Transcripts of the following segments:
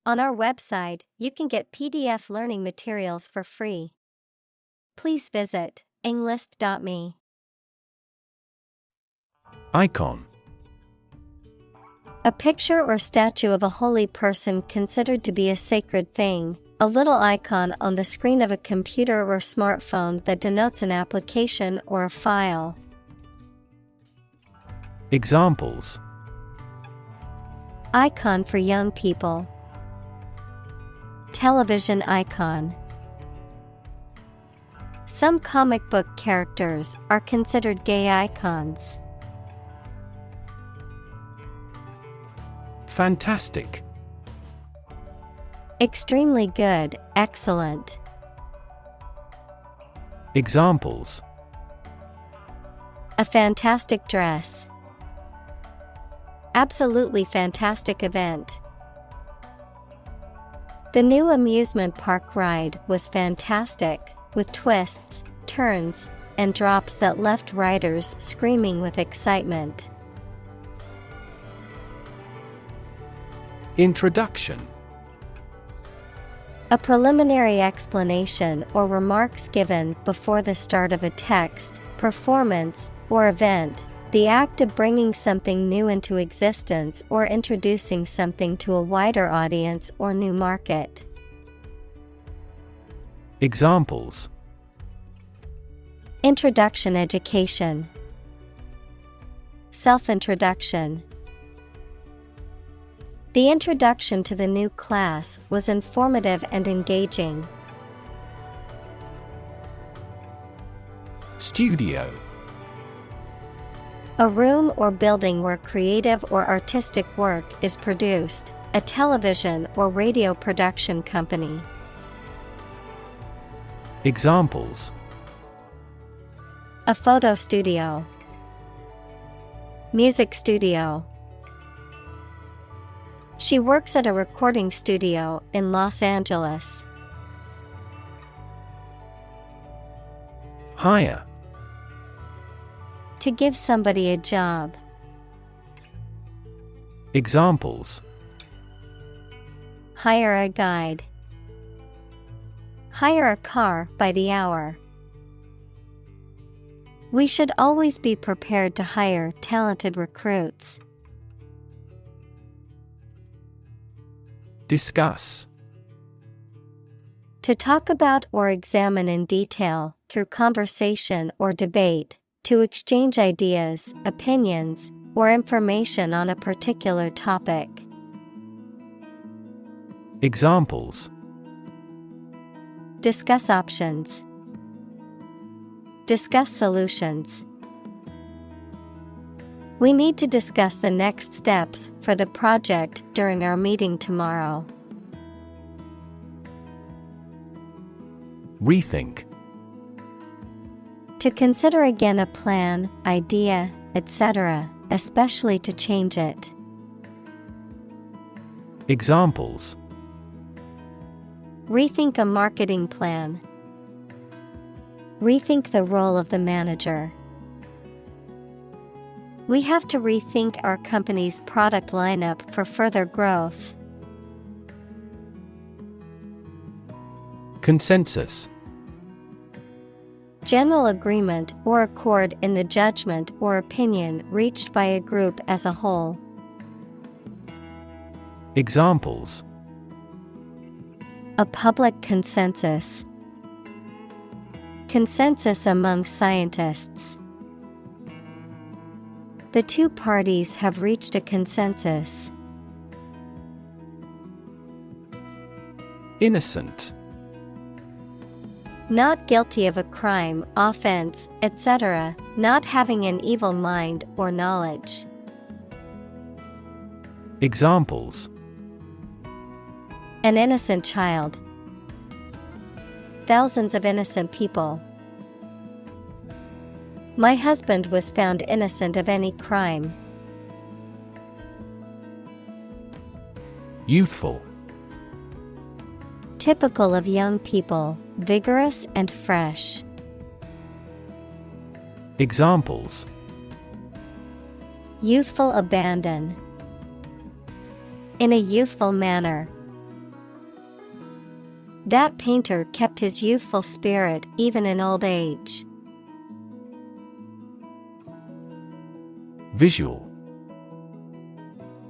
On our website, you can get PDF learning materials for free. Please visit englist.me. Icon. A picture or statue of a holy person considered to be a sacred thing, a little icon on the screen of a computer or smartphone that denotes an application or a file. Examples: Icon for young people. Television icon. Some comic book characters are considered gay icons. Fantastic. Extremely good, excellent. Examples: A fantastic dress. Absolutely fantastic event. The new amusement park ride was fantastic, with twists, turns, and drops that left riders screaming with excitement. Introduction. A preliminary explanation or remarks given before the start of a text, performance, or event, the act of bringing something new into existence or introducing something to a wider audience or new market. Examples: Introduction education. Self-introduction. The introduction to the new class was informative and engaging. Studio. A room or building where creative or artistic work is produced, a television or radio production company. Examples: A photo studio. Music studio. She works at a recording studio in Los Angeles. Hire. To give somebody a job. Examples: Hire a guide. Hire a car by the hour. We should always be prepared to hire talented recruits. Discuss. To talk about or examine in detail, through conversation or debate, to exchange ideas, opinions, or information on a particular topic. Examples: Discuss options. Discuss solutions. We need to discuss the next steps for the project during our meeting tomorrow. Rethink. To consider again a plan, idea, etc., especially to change it. Examples: Rethink a marketing plan. Rethink the role of the manager. We have to rethink our company's product lineup for further growth. Consensus. General agreement or accord in the judgment or opinion reached by a group as a whole. Examples: A public consensus. Consensus among scientists. The two parties have reached a consensus. Innocent. Not guilty of a crime, offense, etc., not having an evil mind or knowledge. Examples: An innocent child. Thousands of innocent people. My husband was found innocent of any crime. Youthful. Typical of young people, vigorous and fresh. Examples: Youthful abandon. In a youthful manner. That painter kept his youthful spirit even in old age. Visual.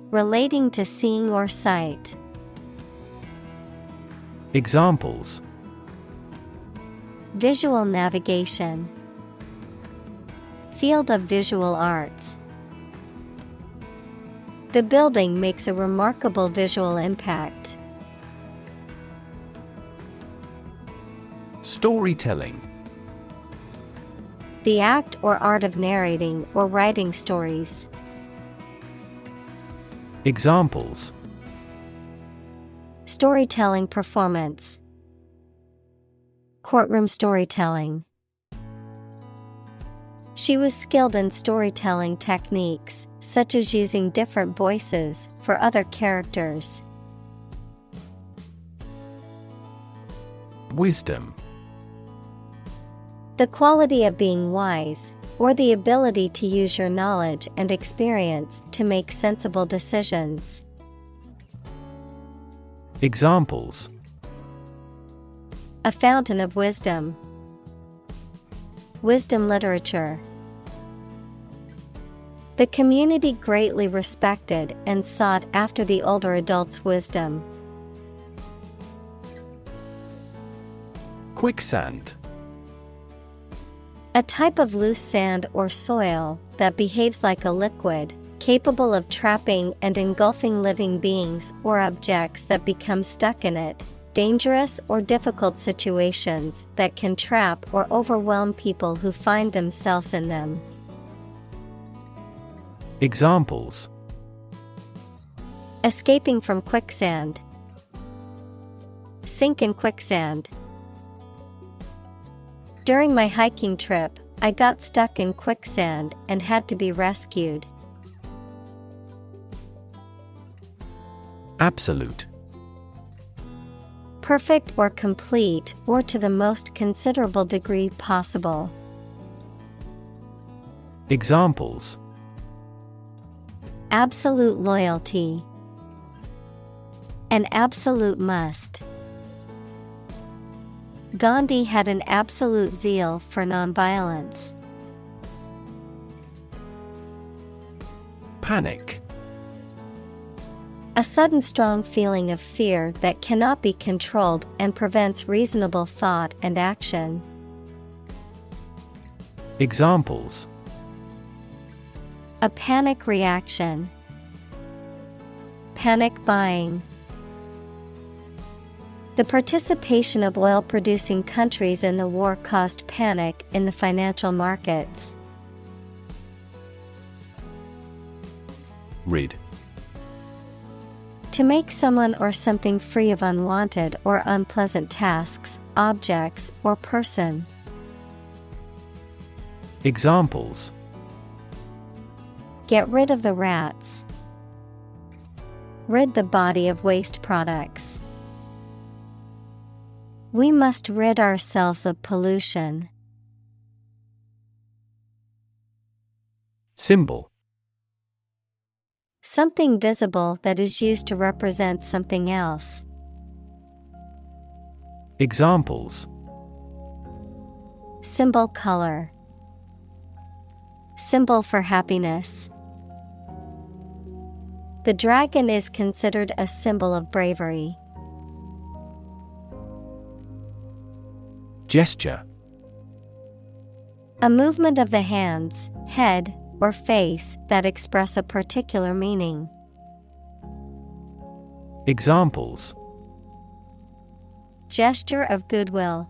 Relating to seeing or sight. Examples: Visual navigation. Field of visual arts. The building makes a remarkable visual impact. Storytelling. The act or art of narrating or writing stories. Examples: Storytelling performance. Courtroom storytelling. She was skilled in storytelling techniques, such as using different voices for other characters. Wisdom. The quality of being wise, or the ability to use your knowledge and experience to make sensible decisions. Examples: A fountain of wisdom. Wisdom literature. The community greatly respected and sought after the older adult's wisdom. Quicksand. A type of loose sand or soil that behaves like a liquid, capable of trapping and engulfing living beings or objects that become stuck in it. Dangerous or difficult situations that can trap or overwhelm people who find themselves in them. Examples: Escaping from quicksand. Sink in quicksand. During my hiking trip, I got stuck in quicksand and had to be rescued. Absolute. Perfect or complete, or to the most considerable degree possible. Examples: Absolute loyalty. An absolute must. Gandhi had an absolute zeal for nonviolence. Panic. A sudden strong feeling of fear that cannot be controlled and prevents reasonable thought and action. Examples: A panic reaction. Panic buying. The participation of oil-producing countries in the war caused panic in the financial markets. Rid. To make someone or something free of unwanted or unpleasant tasks, objects, or person. Examples: Get rid of the rats. Rid the body of waste products. We must rid ourselves of pollution. Symbol. Something visible that is used to represent something else. Examples: Symbol color. Symbol for happiness. The dragon is considered a symbol of bravery. Gesture. A movement of the hands, head, or face that express a particular meaning. Examples: Gesture of goodwill.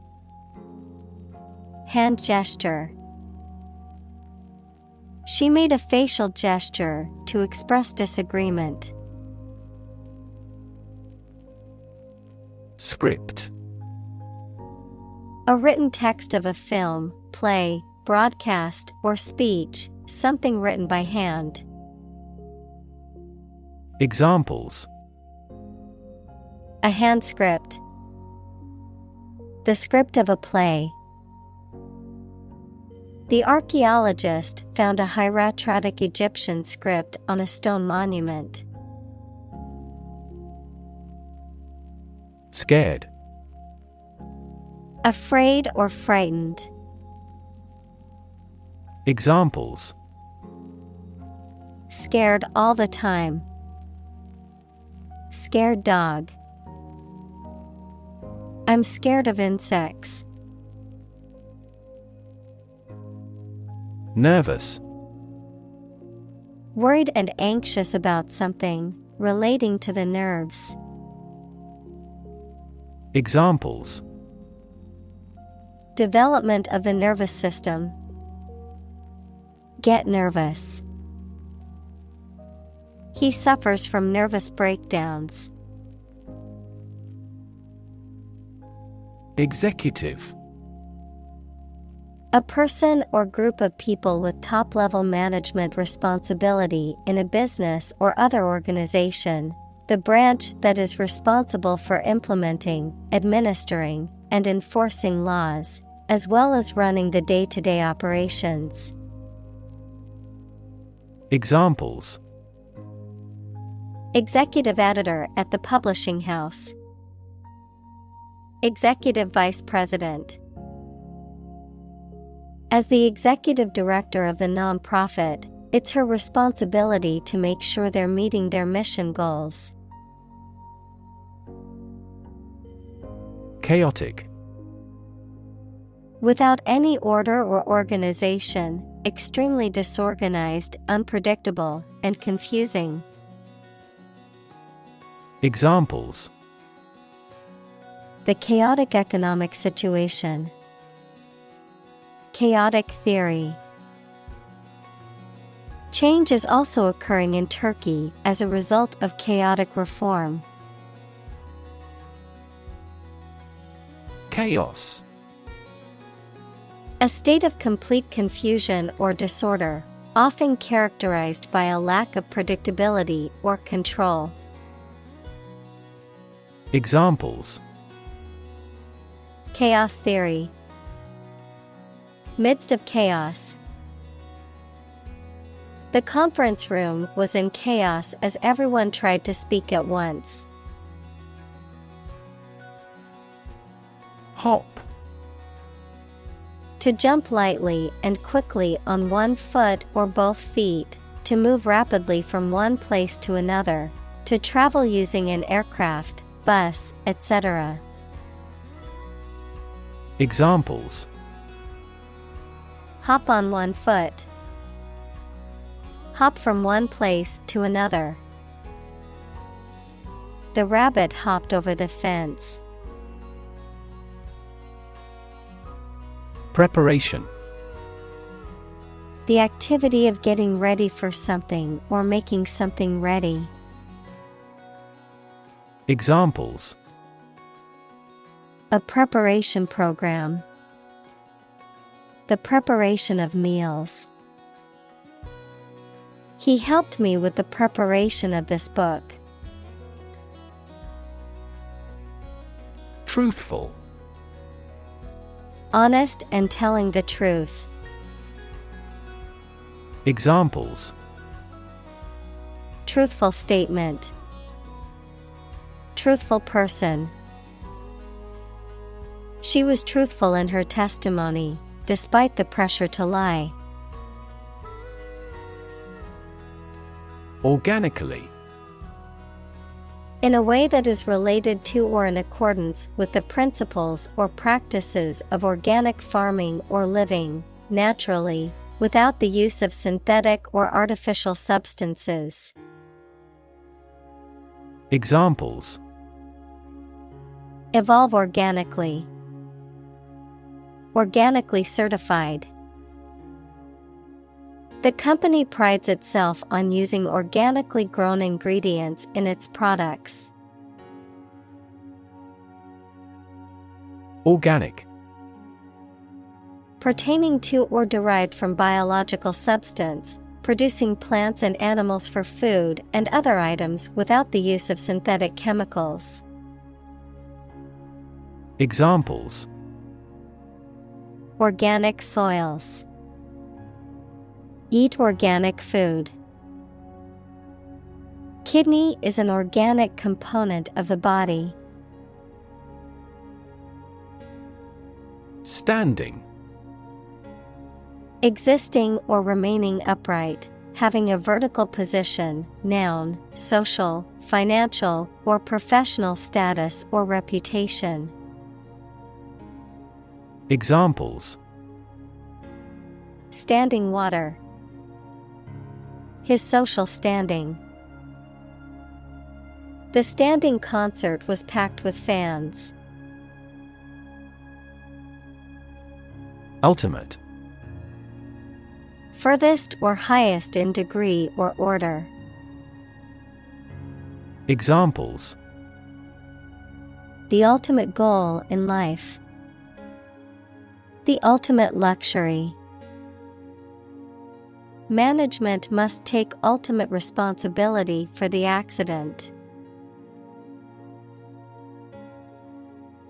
Hand gesture. She made a facial gesture to express disagreement. Script. A written text of a film, play, broadcast, or speech, something written by hand. Examples: A hand script. The script of a play. The archaeologist found a hieratic Egyptian script on a stone monument. Scared. Afraid or frightened. Examples: Scared all the time. Scared dog. I'm scared of insects. Nervous. Worried and anxious about something, relating to the nerves. Examples: Development of the nervous system. Get nervous. He suffers from nervous breakdowns. Executive. A person or group of people with top-level management responsibility in a business or other organization, the branch that is responsible for implementing, administering, and enforcing laws, as well as running the day-to-day operations. Examples: Executive editor at the publishing house. Executive vice president. As the executive director of the nonprofit, it's her responsibility to make sure they're meeting their mission goals. Chaotic. Without any order or organization, extremely disorganized, unpredictable, and confusing. Examples: The chaotic economic situation. Chaotic theory. Change is also occurring in Turkey as a result of chaotic reform. Chaos. A state of complete confusion or disorder, often characterized by a lack of predictability or control. Examples: Chaos theory. Midst of chaos. The conference room was in chaos as everyone tried to speak at once. Hop. To jump lightly and quickly on one foot or both feet, to move rapidly from one place to another, to travel using an aircraft, bus, etc. Examples: Hop on one foot. Hop from one place to another. The rabbit hopped over the fence. Preparation. The activity of getting ready for something or making something ready. Examples: A preparation program. The preparation of meals. He helped me with the preparation of this book. Truthful. Honest and telling the truth. Examples: Truthful statement. Truthful person. She was truthful in her testimony, despite the pressure to lie. Organically. In a way that is related to or in accordance with the principles or practices of organic farming or living, naturally, without the use of synthetic or artificial substances. Examples: Evolve organically. Organically certified. The company prides itself on using organically grown ingredients in its products. Organic. Pertaining to or derived from biological substance, producing plants and animals for food and other items without the use of synthetic chemicals. Examples: Organic soils. Eat organic food. Kidney is an organic component of the body. Standing. Existing or remaining upright, having a vertical position, noun, social, financial, or professional status or reputation. Examples: Standing water. His social standing. The standing concert was packed with fans. Ultimate. Furthest or highest in degree or order. Examples: The ultimate goal in life. The ultimate luxury. Management must take ultimate responsibility for the accident.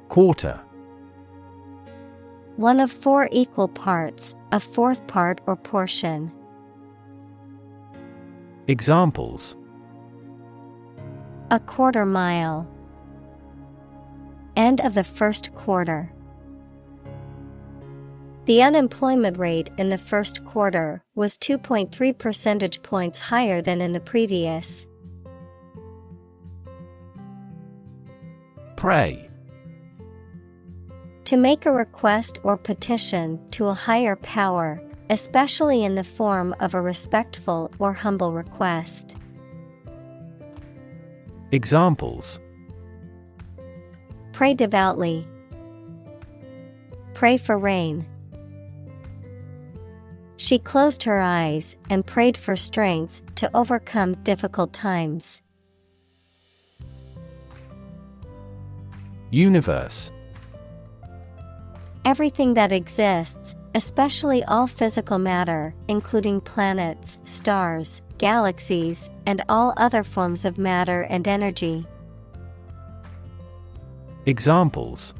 Quarter. One of 4 equal parts, a fourth part or portion. Examples: A quarter mile. End of the first quarter. The unemployment rate in the first quarter was 2.3 percentage points higher than in the previous. Pray. To make a request or petition to a higher power, especially in the form of a respectful or humble request. Examples: Pray devoutly. Pray for rain. She closed her eyes and prayed for strength to overcome difficult times. Universe. Everything that exists, especially all physical matter, including planets, stars, galaxies, and all other forms of matter and energy. Examples: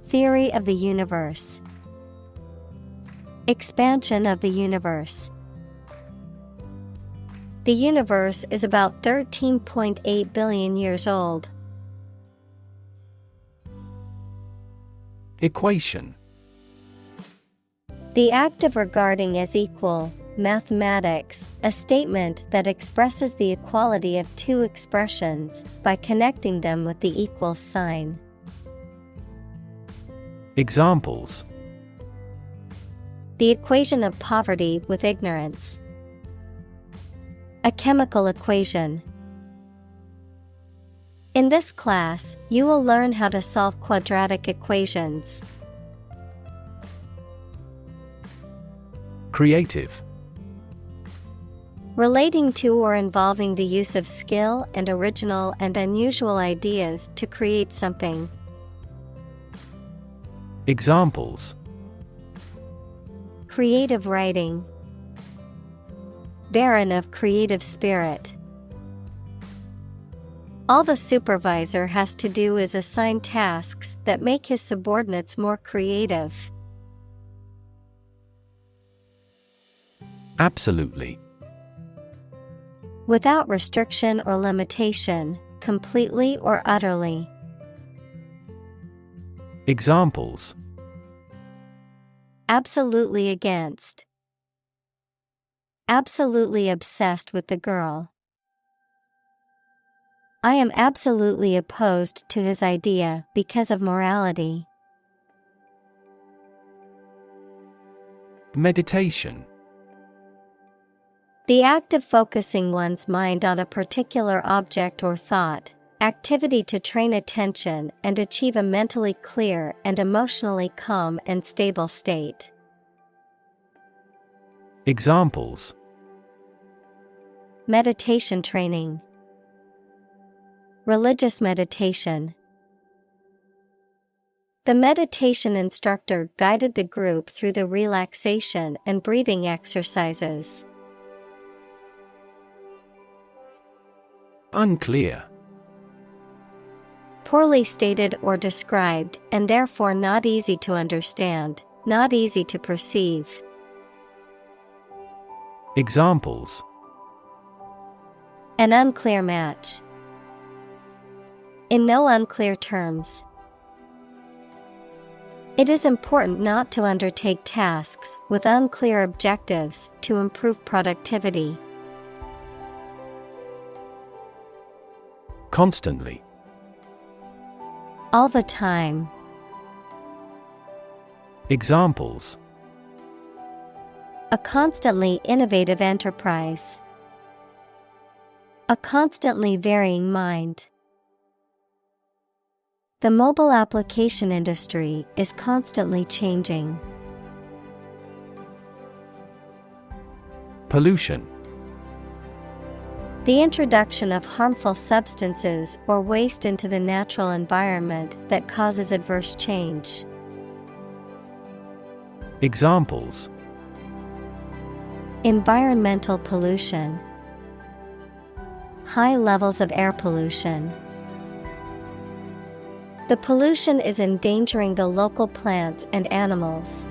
Theory of the universe. Expansion of the universe. The universe is about 13.8 billion years old. Equation. The act of regarding as equal, mathematics, a statement that expresses the equality of two expressions by connecting them with the equal sign. Examples: The equation of poverty with ignorance. A chemical equation. In this class, you will learn how to solve quadratic equations. Creative. Relating to or involving the use of skill and original and unusual ideas to create something. Examples: Creative writing. Barren of creative spirit. All the supervisor has to do is assign tasks that make his subordinates more creative. Absolutely. Without restriction or limitation, completely or utterly. Examples: Absolutely against. Absolutely obsessed with the girl. I am absolutely opposed to his idea because of morality. Meditation. The act of focusing one's mind on a particular object or thought, activity to train attention and achieve a mentally clear and emotionally calm and stable state. Examples: Meditation training. Religious meditation. The meditation instructor guided the group through the relaxation and breathing exercises. Unclear. Poorly stated or described and therefore not easy to understand, not easy to perceive. Examples: An unclear match. In no unclear terms. It is important not to undertake tasks with unclear objectives to improve productivity. Constantly. All the time. Examples: A constantly innovative enterprise. A constantly varying mind. The mobile application industry is constantly changing. Pollution. The introduction of harmful substances or waste into the natural environment that causes adverse change. Examples: Environmental pollution. High levels of air pollution. The pollution is endangering the local plants and animals.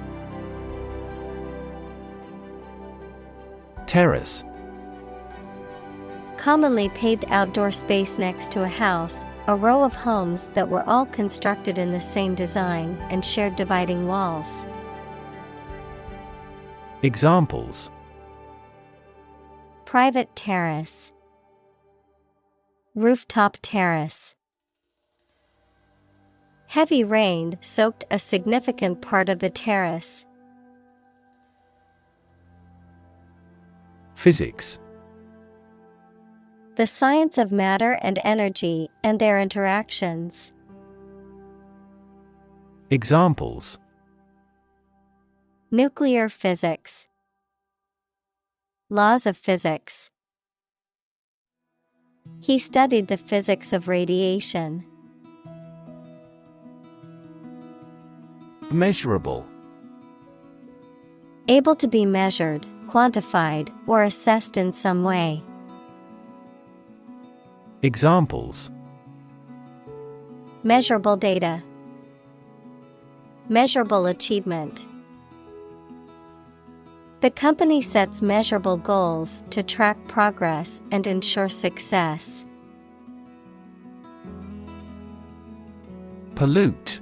Terrace. Commonly paved outdoor space next to a house, a row of homes that were all constructed in the same design and shared dividing walls. Examples: Private terrace. Rooftop terrace. Heavy rain soaked a significant part of the terrace. Physics. The science of matter and energy and their interactions. Examples: Nuclear physics. Laws of physics. He studied the physics of radiation. Measurable. Able to be measured, quantified, or assessed in some way. Examples: Measurable data. Measurable achievement. The company sets measurable goals to track progress and ensure success. Pollute.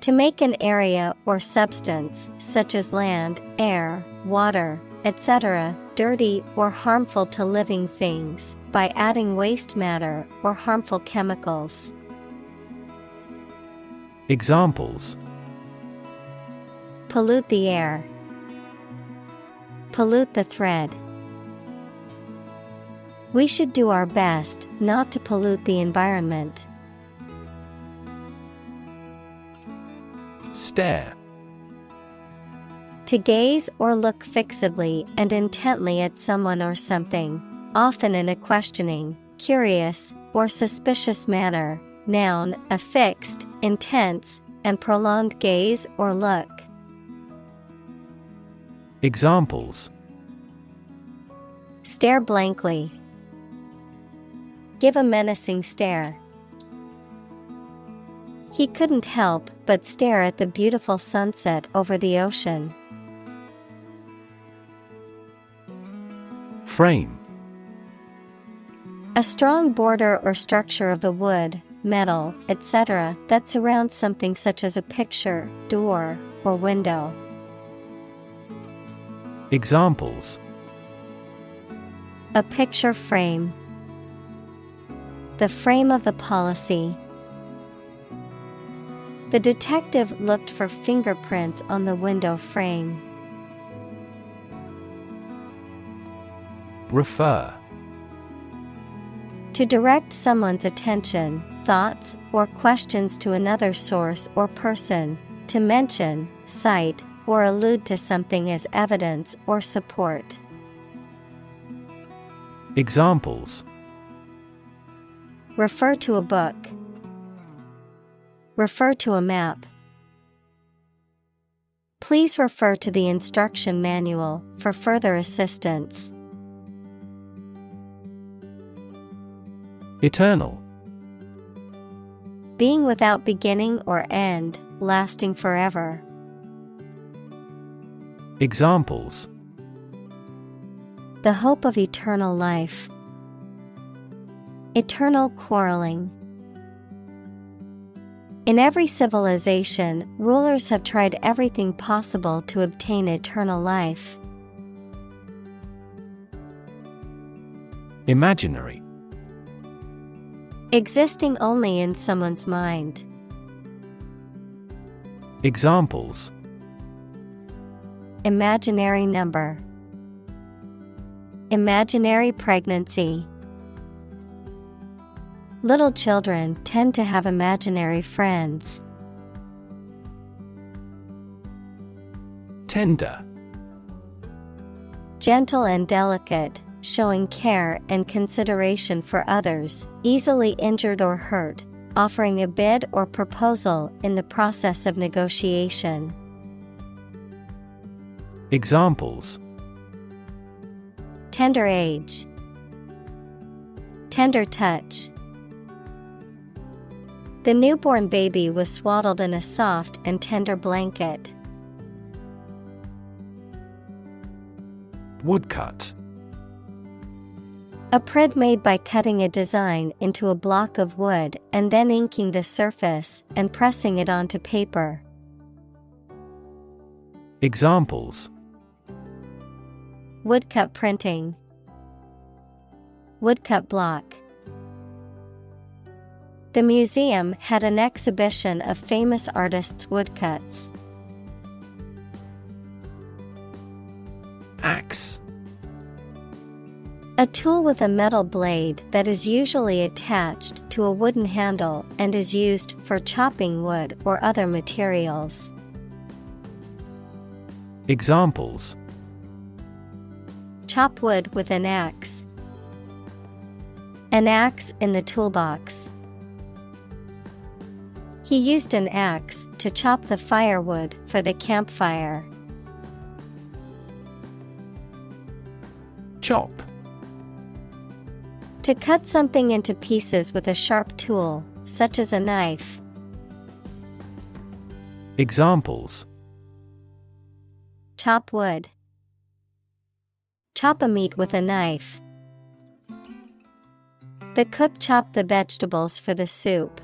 To make an area or substance, such as land, air, water, etc., dirty or harmful to living things, by adding waste matter or harmful chemicals. Examples: Pollute the air. Pollute the thread. We should do our best not to pollute the environment. Stare. To gaze or look fixedly and intently at someone or something, often in a questioning, curious, or suspicious manner. Noun, a fixed, intense, and prolonged gaze or look. Examples: Stare blankly. Give a menacing stare. He couldn't help but stare at the beautiful sunset over the ocean. Frame. A strong border or structure of the wood, metal, etc. that surrounds something such as a picture, door, or window. Examples: A picture frame. The frame of the policy. The detective looked for fingerprints on the window frame. Refer. To direct someone's attention, thoughts, or questions to another source or person, to mention, cite, or allude to something as evidence or support. Examples: Refer to a book. Refer to a map. Please refer to the instruction manual for further assistance. Eternal. Being without beginning or end, lasting forever. Examples: The hope of eternal life. Eternal quarreling. In every civilization, rulers have tried everything possible to obtain eternal life. Imaginary. Existing only in someone's mind. Examples: Imaginary number. Imaginary pregnancy. Little children tend to have imaginary friends. Tender. Gentle and delicate, showing care and consideration for others, easily injured or hurt, offering a bid or proposal in the process of negotiation. Examples: Tender age. Tender touch. The newborn baby was swaddled in a soft and tender blanket. Woodcut. A print made by cutting a design into a block of wood and then inking the surface and pressing it onto paper. Examples: Woodcut printing. Woodcut block. The museum had an exhibition of famous artists' woodcuts. Axe. A tool with a metal blade that is usually attached to a wooden handle and is used for chopping wood or other materials. Examples: Chop wood with an axe. An axe in the toolbox. He used an axe to chop the firewood for the campfire. Chop. To cut something into pieces with a sharp tool, such as a knife. Examples: Chop wood. Chop a meat with a knife. The cook chopped the vegetables for the soup.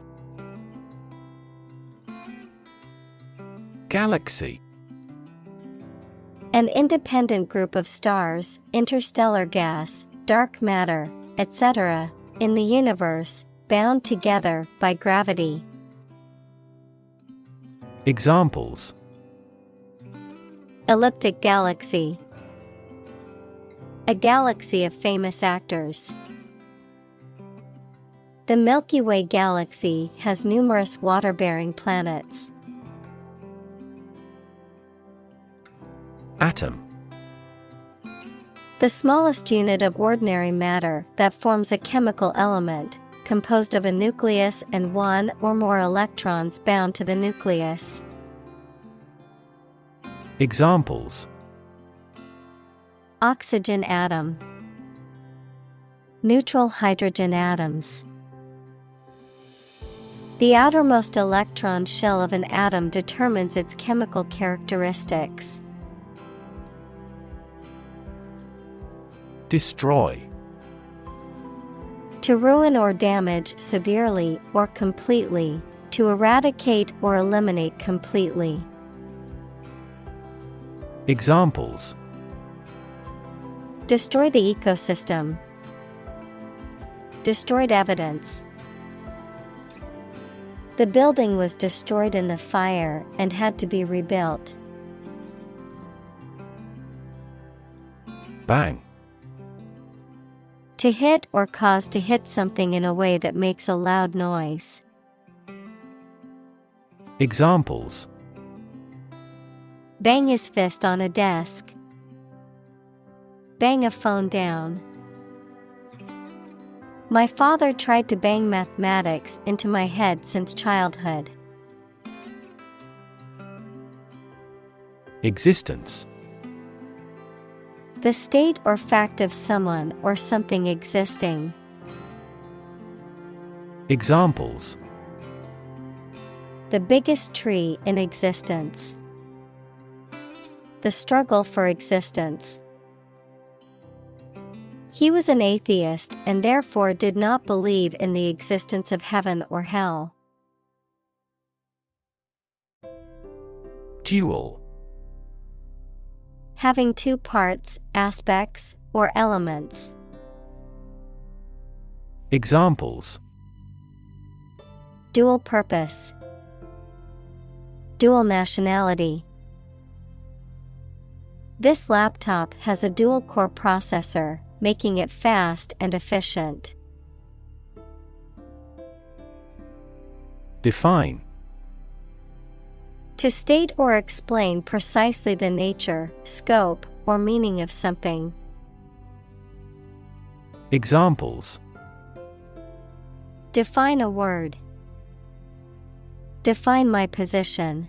Galaxy. An independent group of stars, interstellar gas, dark matter, etc., in the universe, bound together by gravity. Examples: Elliptic galaxy. A galaxy of famous actors. The Milky Way galaxy has numerous water-bearing planets. Atom. The smallest unit of ordinary matter that forms a chemical element, composed of a nucleus and one or more electrons bound to the nucleus. Examples: Oxygen atom. Neutral hydrogen atoms. The outermost electron shell of an atom determines its chemical characteristics. Destroy. To ruin or damage severely or completely, to eradicate or eliminate completely. Examples: Destroy the ecosystem. Destroyed evidence. The building was destroyed in the fire and had to be rebuilt. Bang. To hit or cause to hit something in a way that makes a loud noise. Examples: Bang his fist on a desk. Bang a phone down. My father tried to bang mathematics into my head since childhood. Existence. The state or fact of someone or something existing. Examples: The biggest tree in existence. The struggle for existence. He was an atheist and therefore did not believe in the existence of heaven or hell. Dual. Having two parts, aspects, or elements. Examples: Dual purpose. Dual nationality. This laptop has a dual-core processor, making it fast and efficient. Define. To state or explain precisely the nature, scope, or meaning of something. Examples: Define a word. Define my position.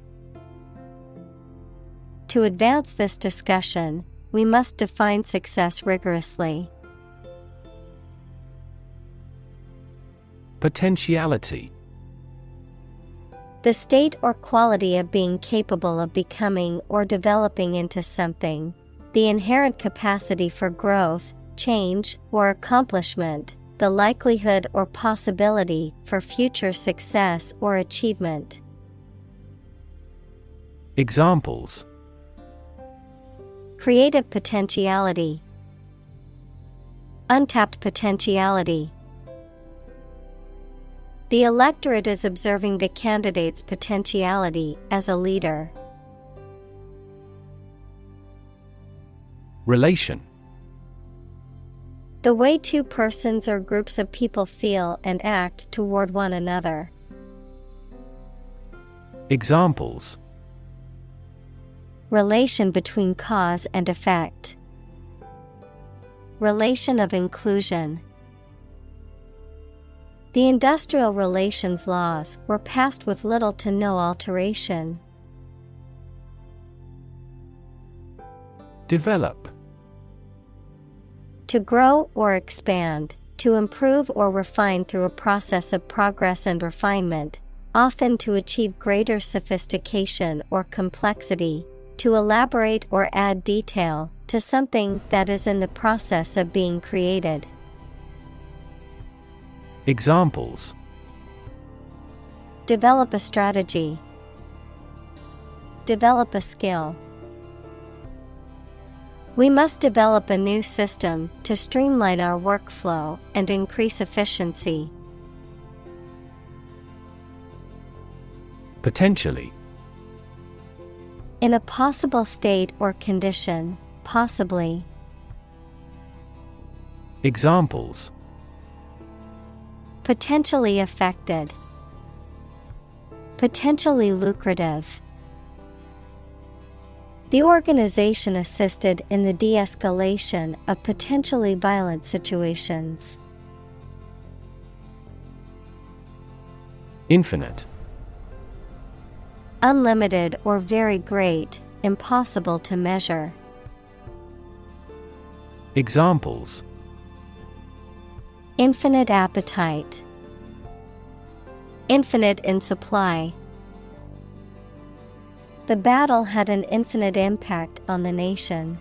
To advance this discussion, we must define success rigorously. Potentiality. The state or quality of being capable of becoming or developing into something. The inherent capacity for growth, change, or accomplishment. The likelihood or possibility for future success or achievement. Examples: Creative potentiality. Untapped potentiality. The electorate is observing the candidate's potentiality as a leader. Relation. The way two persons or groups of people feel and act toward one another. Examples: Relation between cause and effect. Relation of inclusion. The industrial relations laws were passed with little to no alteration. Develop. To grow or expand, to improve or refine through a process of progress and refinement, often to achieve greater sophistication or complexity, to elaborate or add detail to something that is in the process of being created. Examples: Develop a strategy. Develop a skill. We must develop a new system to streamline our workflow and increase efficiency. Potentially. In a possible state or condition, possibly. Examples: Potentially affected. Potentially lucrative. The organization assisted in the de-escalation of potentially violent situations. Infinite. Unlimited or very great, impossible to measure. Examples: Infinite appetite. Infinite in supply. The battle had an infinite impact on the nation.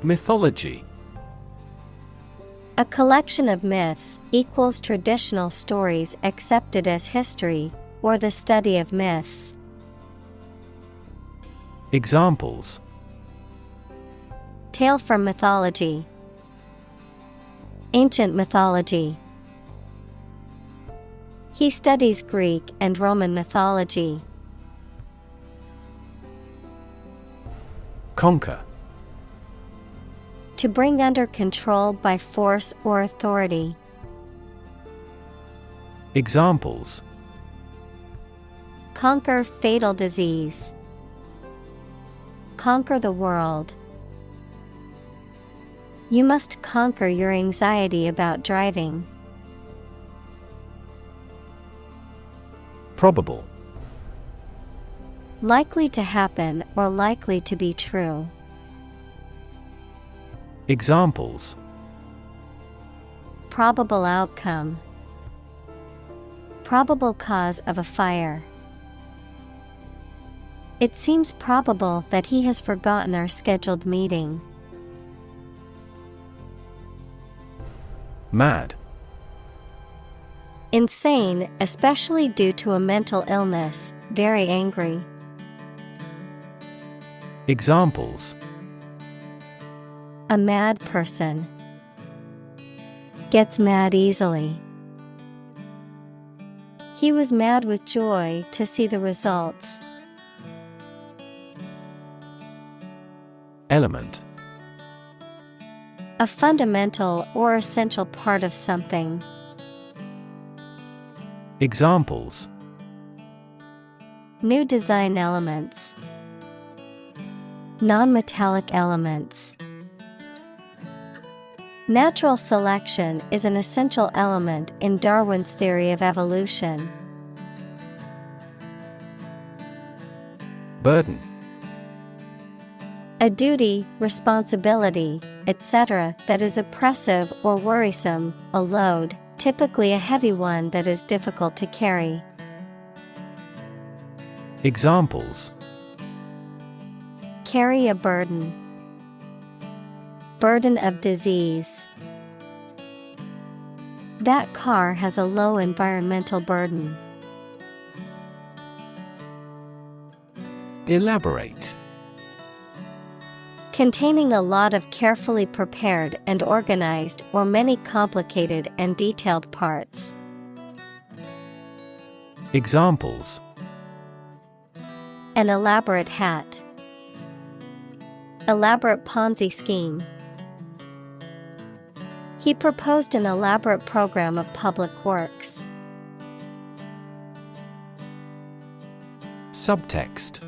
Mythology. A collection of myths equals traditional stories accepted as history, or the study of myths. Examples: Tale from mythology. Ancient mythology. He studies Greek and Roman mythology. Conquer. To bring under control by force or authority. Examples: Conquer fatal disease. Conquer the world. You must conquer your anxiety about driving. Probable. Likely to happen or likely to be true. Examples: Probable outcome. Probable cause of a fire. It seems probable that he has forgotten our scheduled meeting. Mad. Insane, especially due to a mental illness, very angry. Examples: A mad person. Gets mad easily. He was mad with joy to see the results. Element: A fundamental or essential part of something. Examples: New design elements. Non-metallic elements. Natural selection is an essential element in Darwin's theory of evolution. Burden: A duty, responsibility, etc. that is oppressive or worrisome, a load, typically a heavy one that is difficult to carry. Examples: Carry a burden. Burden of disease. That car has a low environmental burden. Elaborate: Containing a lot of carefully prepared and organized or many complicated and detailed parts. Examples: An elaborate hat. Elaborate Ponzi scheme. He proposed an elaborate program of public works. Subtext: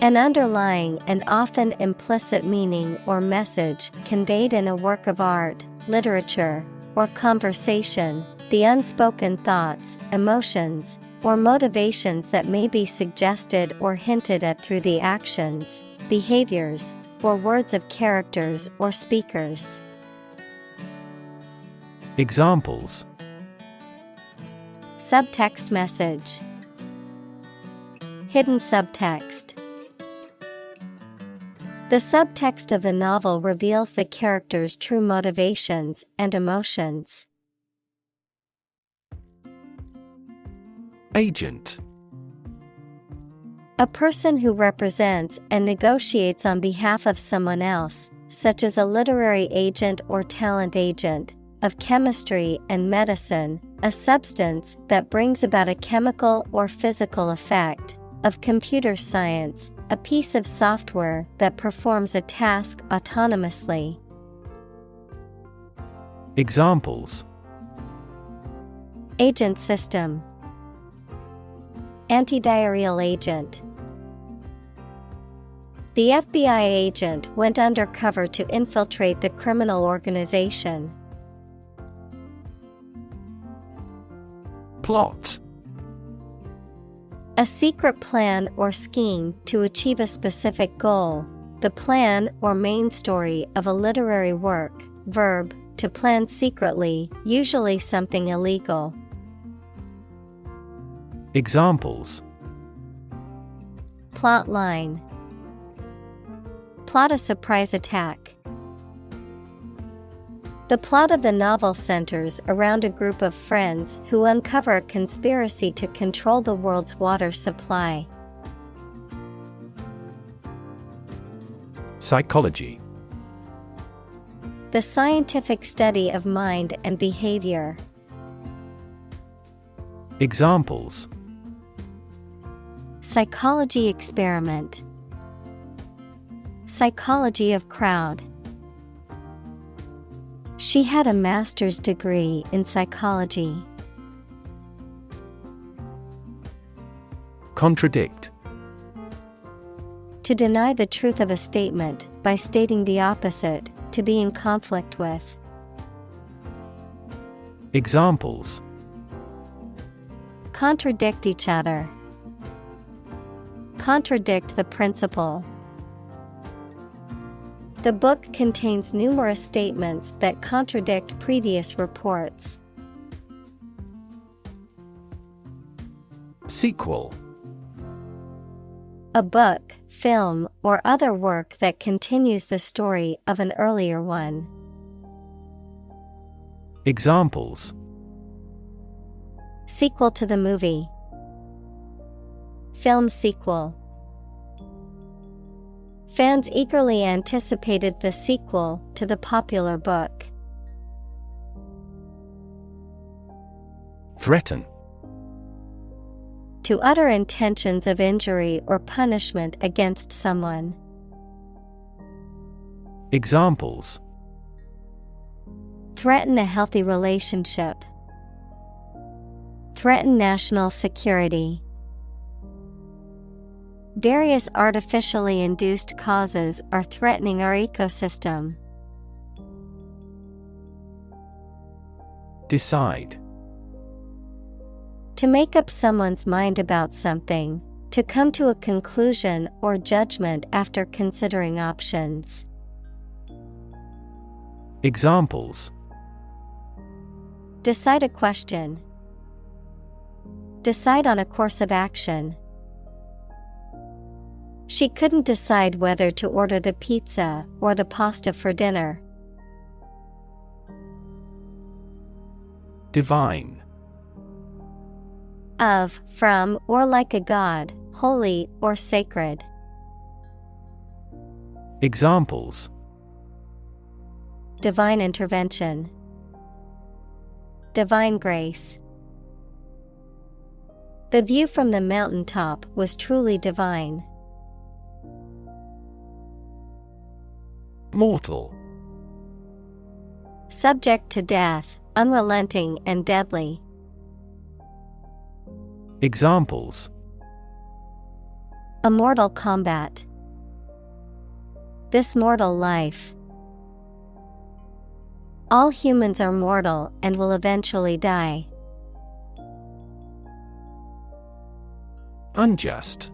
An underlying and often implicit meaning or message conveyed in a work of art, literature, or conversation, the unspoken thoughts, emotions, or motivations that may be suggested or hinted at through the actions, behaviors, or words of characters or speakers. Examples: Subtext message. Hidden subtext. The subtext of the novel reveals the character's true motivations and emotions. Agent: A person who represents and negotiates on behalf of someone else, such as a literary agent or talent agent, of chemistry and medicine, a substance that brings about a chemical or physical effect, of computer science, a piece of software that performs a task autonomously. Examples: Agent system. Antidiarrheal agent. The FBI agent went undercover to infiltrate the criminal organization. Plot: A secret plan or scheme to achieve a specific goal, the plan or main story of a literary work. Verb, to plan secretly, usually something illegal. Examples: Plot line. Plot a surprise attack. The plot of the novel centers around a group of friends who uncover a conspiracy to control the world's water supply. Psychology: The scientific study of mind and behavior. Examples: Psychology experiment. Psychology of crowd. She had a master's degree in psychology. Contradict: To deny the truth of a statement by stating the opposite, to be in conflict with. Examples: Contradict each other. Contradict the principle. The book contains numerous statements that contradict previous reports. Sequel: A book, film, or other work that continues the story of an earlier one. Examples: Sequel to the movie. Film sequel. Fans eagerly anticipated the sequel to the popular book. Threaten. To utter intentions of injury or punishment against someone. Examples. Threaten a healthy relationship. Threaten national security. Various artificially induced causes are threatening our ecosystem. Decide. To make up someone's mind about something, to come to a conclusion or judgment after considering options. Examples. Decide a question. Decide on a course of action. She couldn't decide whether to order the pizza or the pasta for dinner. Divine. Of, from, or like a god, holy or sacred. Examples. Divine intervention. Divine grace. The view from the mountaintop was truly divine. Mortal. Subject to death, unrelenting and deadly. Examples. A mortal combat. This mortal life. All humans are mortal and will eventually die. Unjust.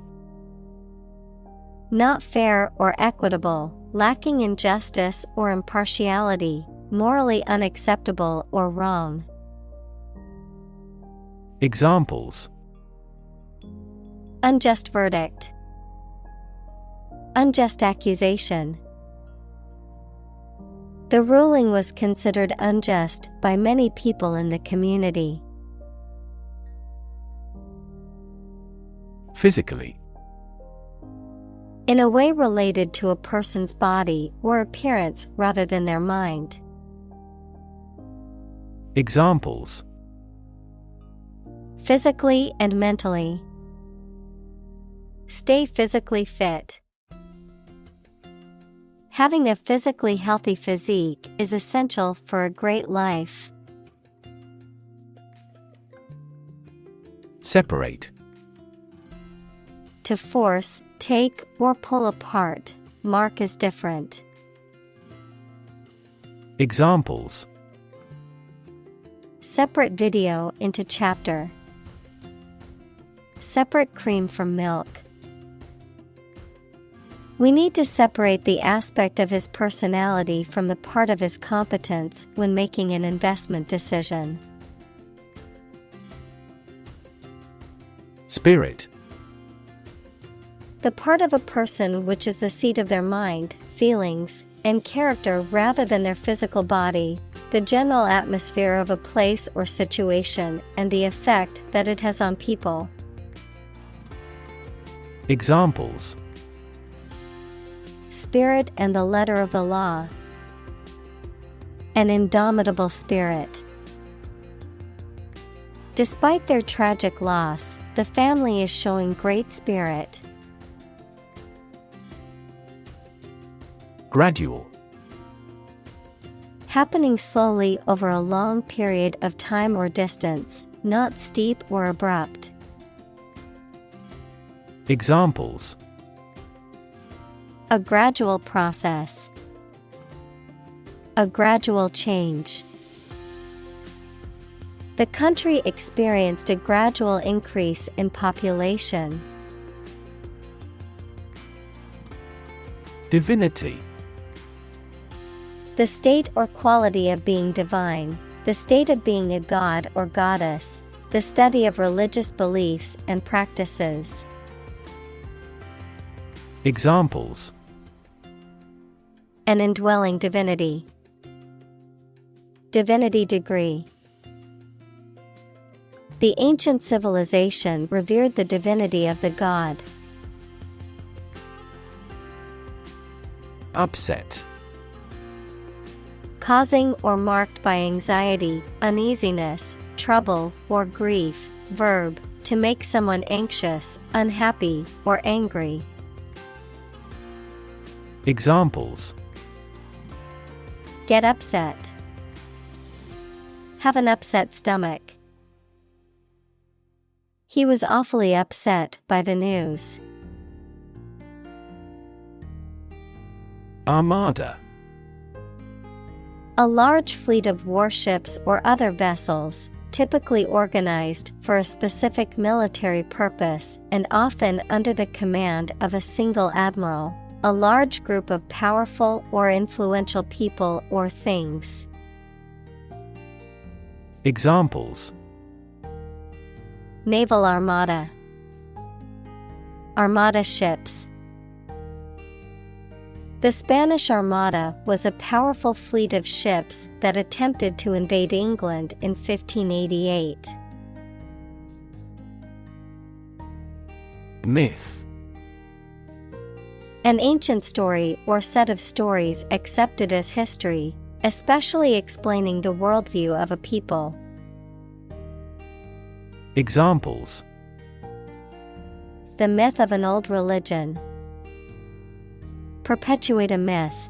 Not fair or equitable, lacking in justice or impartiality, morally unacceptable or wrong. Examples. Unjust verdict. Unjust accusation. The ruling was considered unjust by many people in the community. Physically. In a way related to a person's body or appearance rather than their mind. Examples. Physically and mentally. Stay physically fit. Having a physically healthy physique is essential for a great life. Separate. To force, take, or pull apart, mark as different. Examples. Separate video into chapter. Separate cream from milk. We need to separate the aspect of his personality from the part of his competence when making an investment decision. Spirit. The part of a person which is the seat of their mind, feelings, and character rather than their physical body, the general atmosphere of a place or situation, and the effect that it has on people. Examples. Spirit and the letter of the law. An indomitable spirit. Despite their tragic loss, the family is showing great spirit. Gradual. Happening slowly over a long period of time or distance, not steep or abrupt. Examples. A gradual process. A gradual change. The country experienced a gradual increase in population. Divinity. The state or quality of being divine, the state of being a god or goddess, the study of religious beliefs and practices. Examples. An indwelling divinity. Divinity degree. The ancient civilization revered the divinity of the god. Upset. Causing or marked by anxiety, uneasiness, trouble, or grief. Verb, to make someone anxious, unhappy, or angry. Examples: Get upset. Have an upset stomach. He was awfully upset by the news. Armada. A large fleet of warships or other vessels, typically organized for a specific military purpose and often under the command of a single admiral. A large group of powerful or influential people or things. Examples: Naval armada. Armada ships. The Spanish Armada was a powerful fleet of ships that attempted to invade England in 1588. Myth. An ancient story or set of stories accepted as history, especially explaining the worldview of a people. Examples: The myth of an old religion. Perpetuate a myth.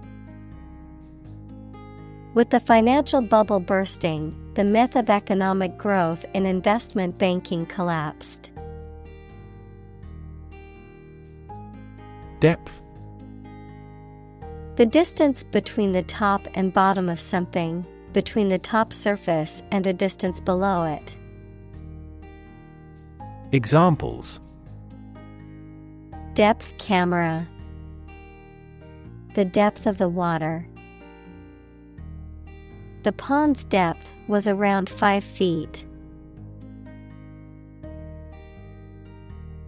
With the financial bubble bursting, the myth of economic growth in investment banking collapsed. Depth. The distance between the top and bottom of something, between the top surface and a distance below it. Examples: Depth camera. The depth of the water. The pond's depth was around 5 feet.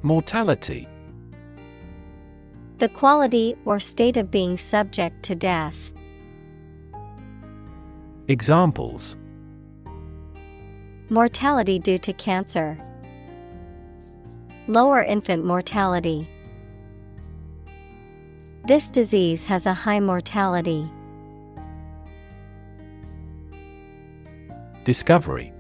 Mortality. The quality or state of being subject to death. Examples: Mortality due to cancer. Lower infant mortality. This disease has a high mortality. Discovery.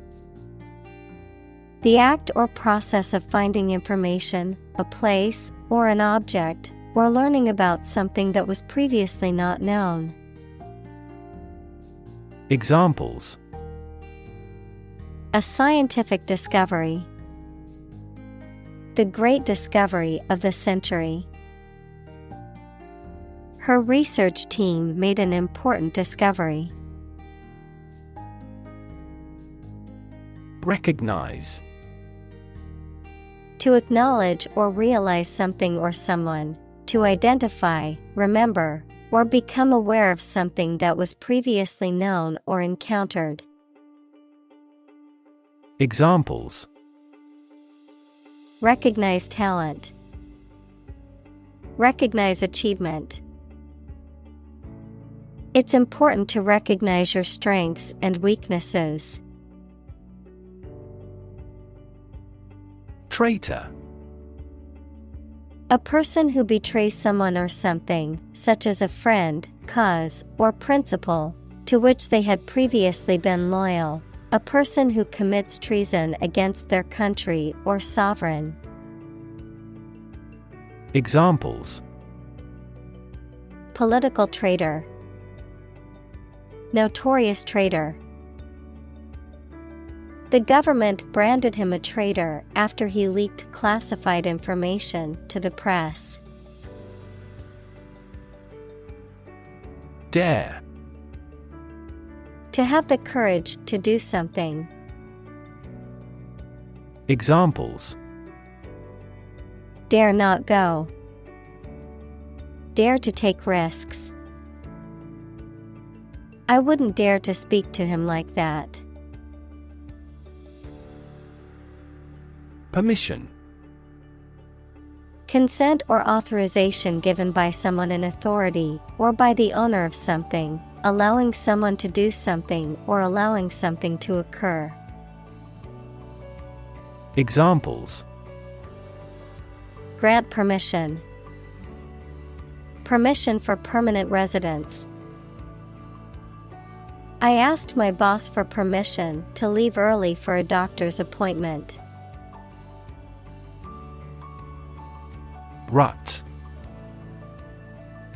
The act or process of finding information, a place, or an object, or learning about something that was previously not known. Examples: A scientific discovery. The great discovery of the century. Her research team made an important discovery. Recognize. To acknowledge or realize something or someone. To identify, remember, or become aware of something that was previously known or encountered. Examples: Recognize talent. Recognize achievement. It's important to recognize your strengths and weaknesses. Traitor. A person who betrays someone or something, such as a friend, cause, or principle, to which they had previously been loyal. A person who commits treason against their country or sovereign. Examples: Political traitor. Notorious traitor. The government branded him a traitor after he leaked classified information to the press. Dare. To have the courage to do something. Examples: Dare not go. Dare to take risks. I wouldn't dare to speak to him like that. Permission. Consent or authorization given by someone in authority or by the owner of something, allowing someone to do something or allowing something to occur. Examples: grant permission. Permission for permanent residence. I asked my boss for permission to leave early for a doctor's appointment. Rut.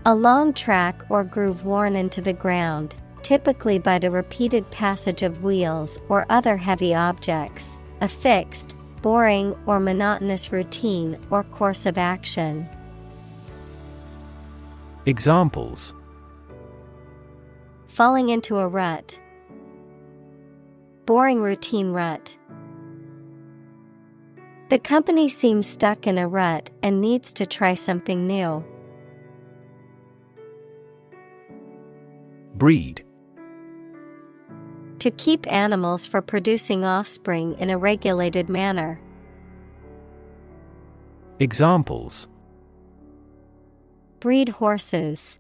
A long track or groove worn into the ground, typically by the repeated passage of wheels or other heavy objects, a fixed, boring or monotonous routine or course of action. Examples: falling into a rut. Boring routine rut. The company seems stuck in a rut and needs to try something new. Breed. To keep animals for producing offspring in a regulated manner. Examples: breed horses.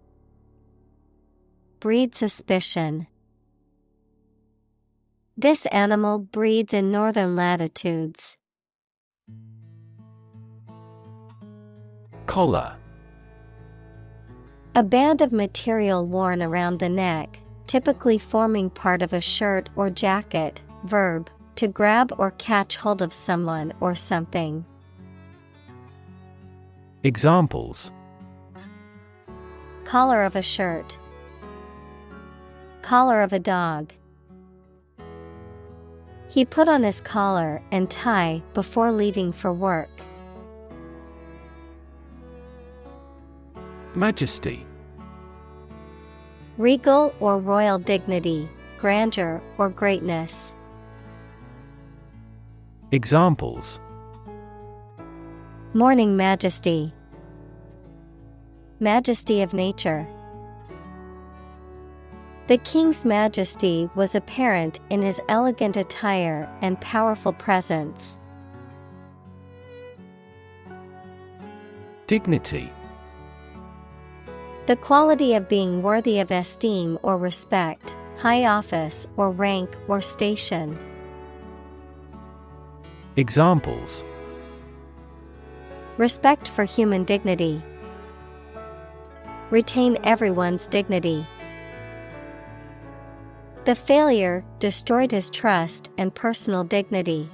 Breed suspicion. This animal breeds in northern latitudes. Collar. A band of material worn around the neck, typically forming part of a shirt or jacket. Verb, to grab or catch hold of someone or something. Examples: collar of a shirt. Collar of a dog. He put on his collar and tie before leaving for work. Majesty. Regal or royal dignity, grandeur or greatness. Examples: morning majesty. Majesty of nature. The king's majesty was apparent in his elegant attire and powerful presence. Dignity. The quality of being worthy of esteem or respect, high office or rank or station. Examples: respect for human dignity. Retain everyone's dignity. The failure destroyed his trust and personal dignity.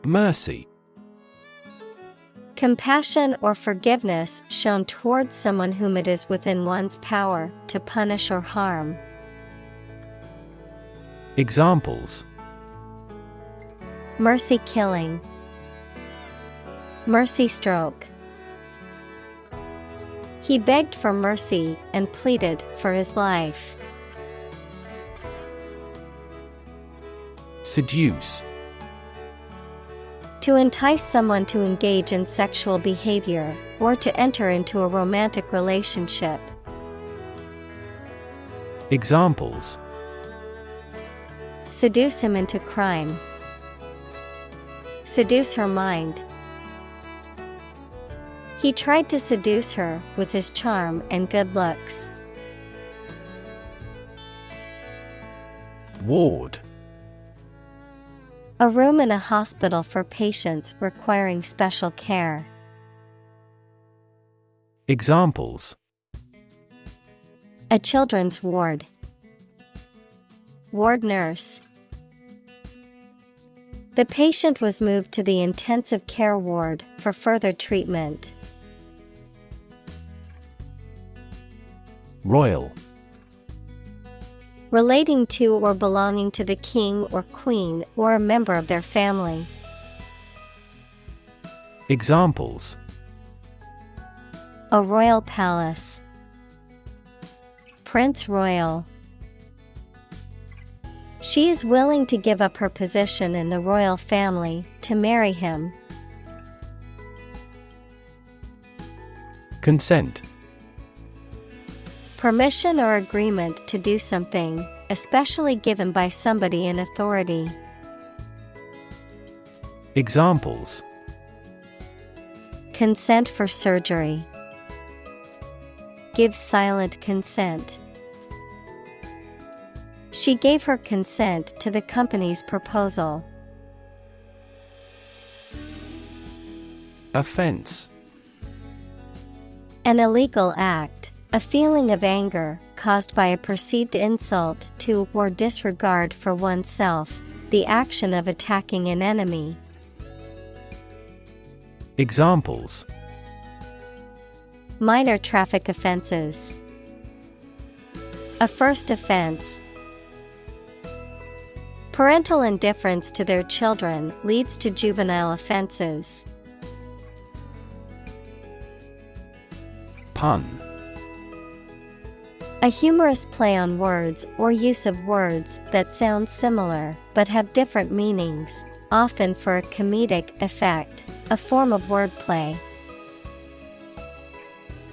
Mercy. Compassion or forgiveness shown towards someone whom it is within one's power to punish or harm. Examples: mercy killing. Mercy stroke. He begged for mercy and pleaded for his life. Seduce. To entice someone to engage in sexual behavior, or to enter into a romantic relationship. Examples: seduce him into crime. Seduce her mind. He tried to seduce her with his charm and good looks. Ward. A room in a hospital for patients requiring special care. Examples: a children's ward. Ward nurse. The patient was moved to the intensive care ward for further treatment. Royal. Relating to or belonging to the king or queen or a member of their family. Examples: a royal palace. Prince Royal. She is willing to give up her position in the royal family to marry him. Consent. Permission or agreement to do something, especially given by somebody in authority. Examples: consent for surgery. Give silent consent. She gave her consent to the company's proposal. Offense. An illegal act, a feeling of anger caused by a perceived insult to or disregard for oneself, the action of attacking an enemy. Examples: Minor traffic offenses. A first offense. Parental indifference to their children leads to juvenile offenses. Pun. A humorous play on words or use of words that sound similar but have different meanings, often for a comedic effect, a form of wordplay.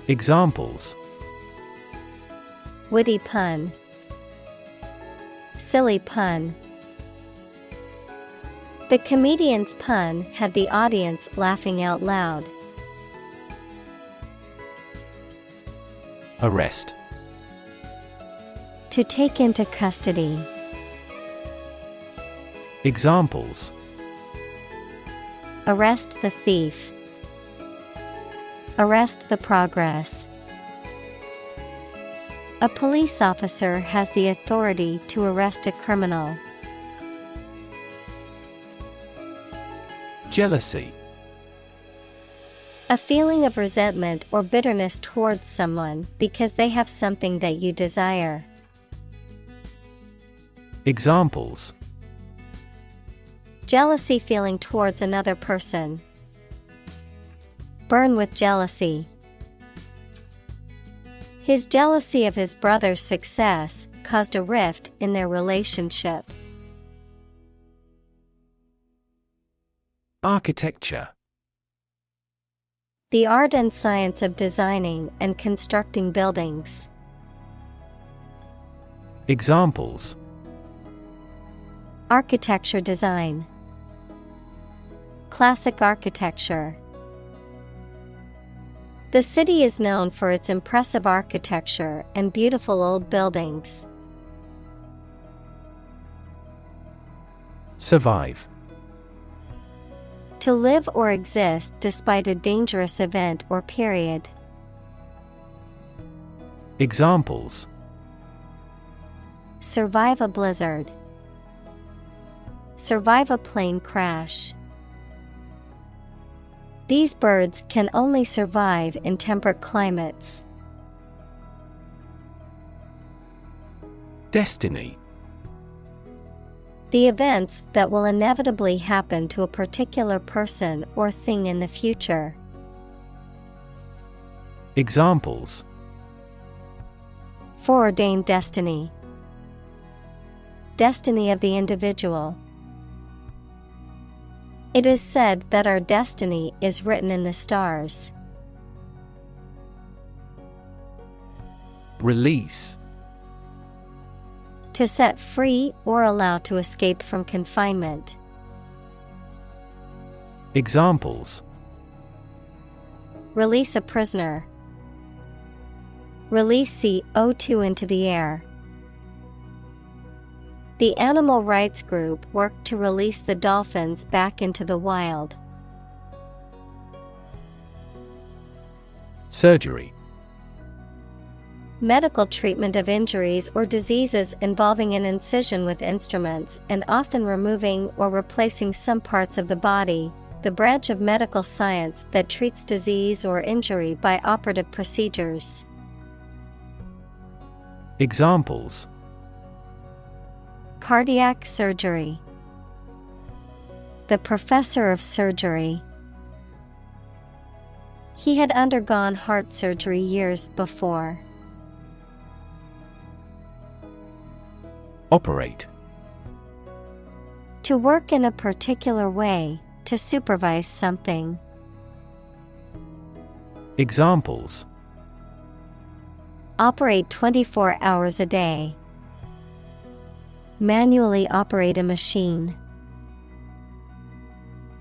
Examples: Witty pun. Silly pun. The comedian's pun had the audience laughing out loud. Arrest. To take into custody. Examples: Arrest the thief. Arrest the progress. A police officer has the authority to arrest a criminal. Jealousy. A feeling of resentment or bitterness towards someone because they have something that you desire. Examples: Jealousy feeling towards another person. Burn with jealousy. His jealousy of his brother's success caused a rift in their relationship. Architecture. The art and science of designing and constructing buildings. Examples: Architecture design. Classic architecture. The city is known for its impressive architecture and beautiful old buildings. Survive. To live or exist despite a dangerous event or period. Examples: Survive a blizzard. Survive a plane crash. These birds can only survive in temperate climates. Destiny. The events that will inevitably happen to a particular person or thing in the future. Examples: Foreordained destiny. Destiny of the individual. It is said that our destiny is written in the stars. Release. To set free or allow to escape from confinement. Examples: Release a prisoner. Release CO2 into the air. The animal rights group worked to release the dolphins back into the wild. Surgery. Medical treatment of injuries or diseases involving an incision with instruments and often removing or replacing some parts of the body, the branch of medical science that treats disease or injury by operative procedures. Examples: Cardiac surgery. The professor of surgery. He had undergone heart surgery years before. Operate. To work in a particular way, to supervise something. Examples: Operate 24 hours a day. Manually operate a machine.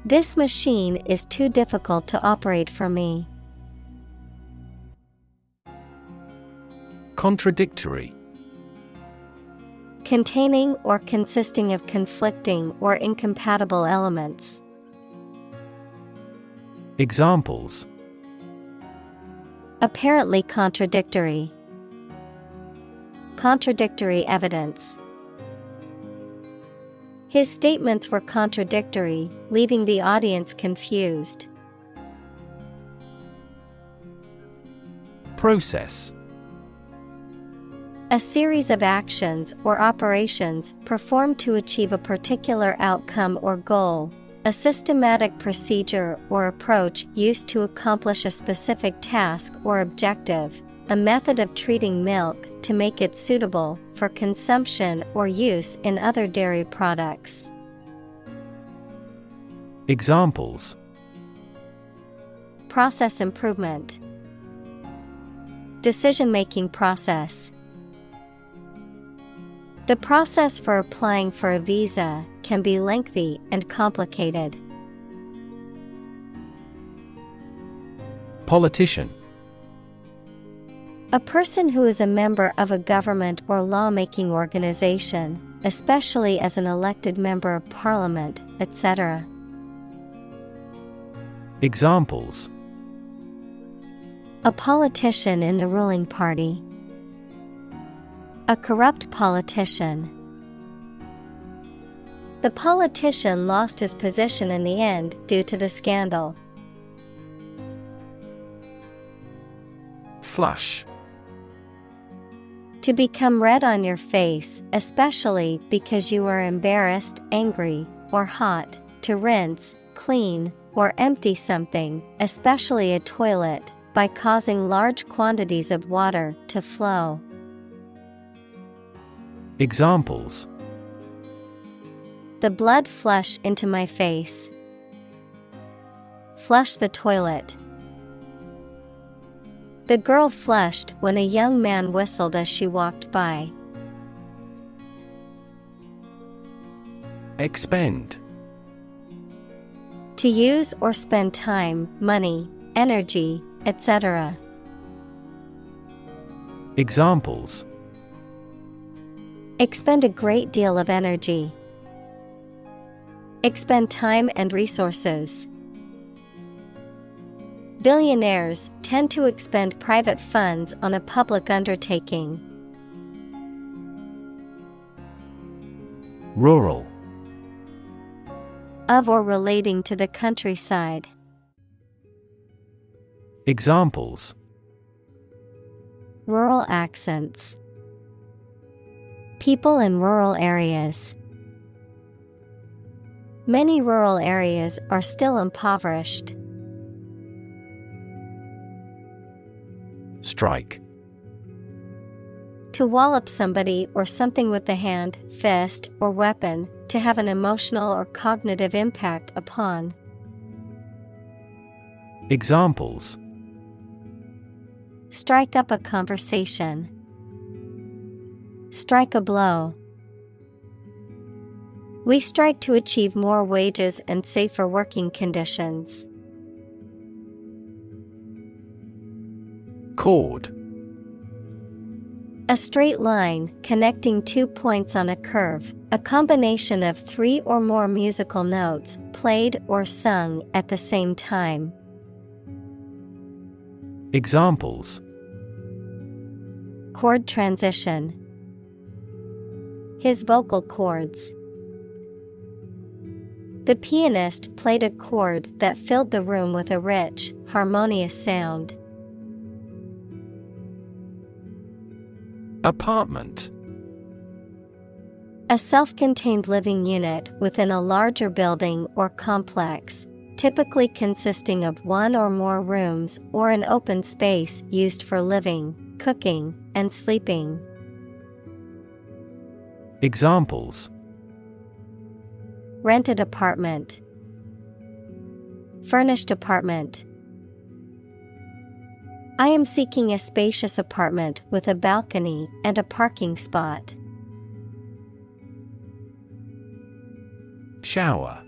This machine is too difficult to operate for me. Contradictory. Containing or consisting of conflicting or incompatible elements. Examples: Apparently contradictory. Contradictory evidence. His statements were contradictory, leaving the audience confused. Process: A series of actions or operations performed to achieve a particular outcome or goal. A systematic procedure or approach used to accomplish a specific task or objective. A method of treating milk to make it suitable for consumption or use in other dairy products. Examples: Process improvement. Decision-making process. The process for applying for a visa can be lengthy and complicated. Politician: A person who is a member of a government or lawmaking organization, especially as an elected member of parliament, etc. Examples: A politician in the ruling party. A corrupt politician. The politician lost his position in the end due to the scandal. Flush: To become red on your face, especially because you are embarrassed, angry, or hot. To rinse, clean, or empty something, especially a toilet, by causing large quantities of water to flow. Examples: The blood flush into my face. Flush the toilet. The girl flushed when a young man whistled as she walked by. Expend: To use or spend time, money, energy, etc. Examples: Expend a great deal of energy. Expend time and resources. Billionaires tend to expend private funds on a public undertaking. Rural: Of or relating to the countryside. Examples: Rural accents. People in rural areas. Many rural areas are still impoverished. Strike: To wallop somebody or something with the hand, fist, or weapon, to have an emotional or cognitive impact upon. Examples: Strike up a conversation. Strike a blow. We strike to achieve more wages and safer working conditions. Chord: A straight line connecting 2 points on a curve, a combination of 3 or more musical notes played or sung at the same time. Examples: Chord transition. His vocal cords. The pianist played a chord that filled the room with a rich, harmonious sound. Apartment: A self-contained living unit within a larger building or complex, typically consisting of one or more rooms or an open space used for living, cooking, and sleeping. Examples: Rented apartment. Furnished apartment. I am seeking a spacious apartment with a balcony and a parking spot. Shower: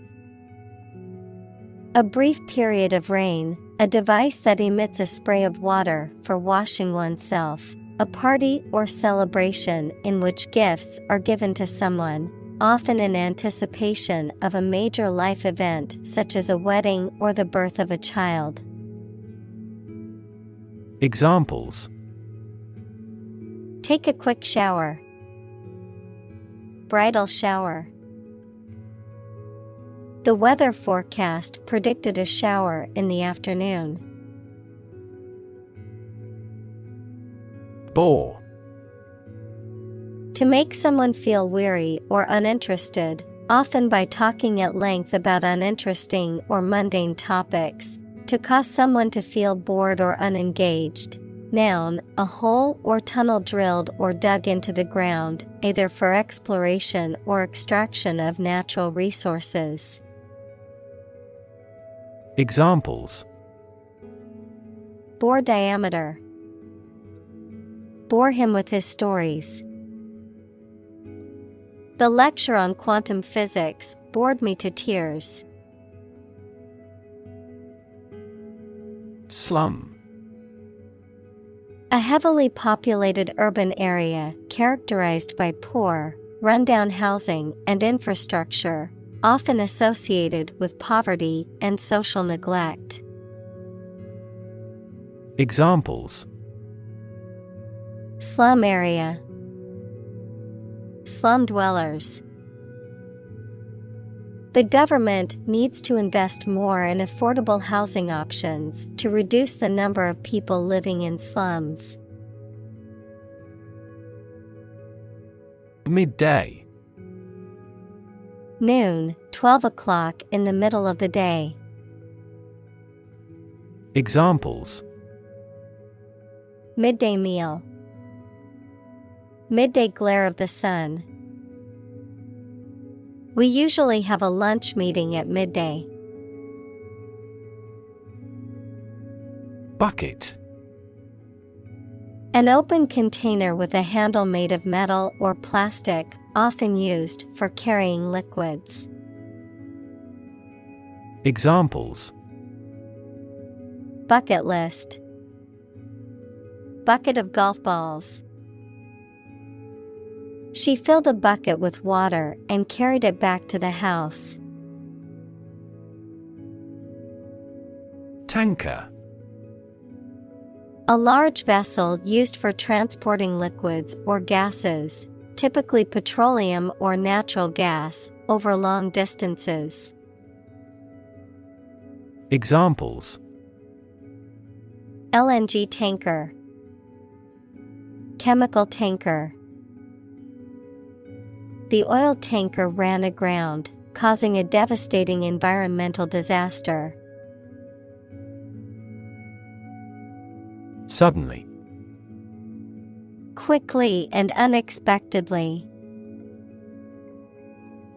A brief period of rain, a device that emits a spray of water for washing oneself. A party or celebration in which gifts are given to someone, often in anticipation of a major life event such as a wedding or the birth of a child. Examples: Take a quick shower. Bridal shower. The weather forecast predicted a shower in the afternoon. Bore. To make someone feel weary or uninterested, often by talking at length about uninteresting or mundane topics. To cause someone to feel bored or unengaged. Noun, a hole or tunnel drilled or dug into the ground, either for exploration or extraction of natural resources. Examples: Bore diameter. Bore him with his stories. The lecture on quantum physics bored me to tears. Slum. A heavily populated urban area characterized by poor, rundown housing and infrastructure, often associated with poverty and social neglect. Examples: Slum area. Slum dwellers. The government needs to invest more in affordable housing options to reduce the number of people living in slums. Midday. Noon, 12 o'clock in the middle of the day. Examples: Midday meal. Midday glare of the sun. We usually have a lunch meeting at midday. Bucket. An open container with a handle made of metal or plastic, often used for carrying liquids. Examples: Bucket list. Bucket of golf balls. She filled a bucket with water and carried it back to the house. Tanker. A large vessel used for transporting liquids or gases, typically petroleum or natural gas, over long distances. Examples: LNG tanker. Chemical tanker. The oil tanker ran aground, causing a devastating environmental disaster. Suddenly. Quickly and unexpectedly.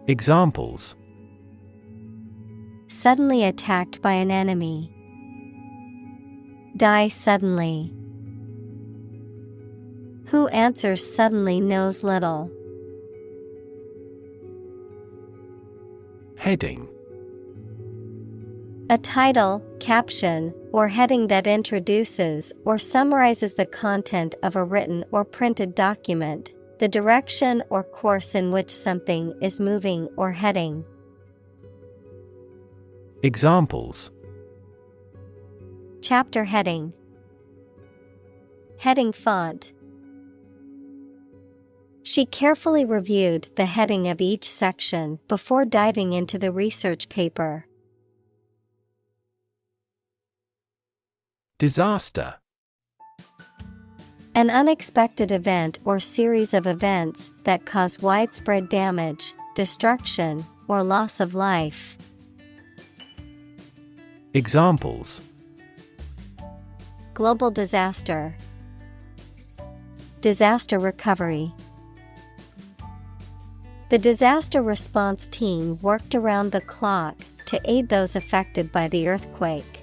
Examples: Suddenly attacked by an enemy. Die suddenly. Who answers suddenly knows little. Heading. A title, caption, or heading that introduces or summarizes the content of a written or printed document, the direction or course in which something is moving or heading. Examples: Chapter heading. Heading font. She carefully reviewed the heading of each section before diving into the research paper. Disaster. An unexpected event or series of events that cause widespread damage, destruction, or loss of life. Examples: Global disaster. Disaster recovery. The disaster response team worked around the clock to aid those affected by the earthquake.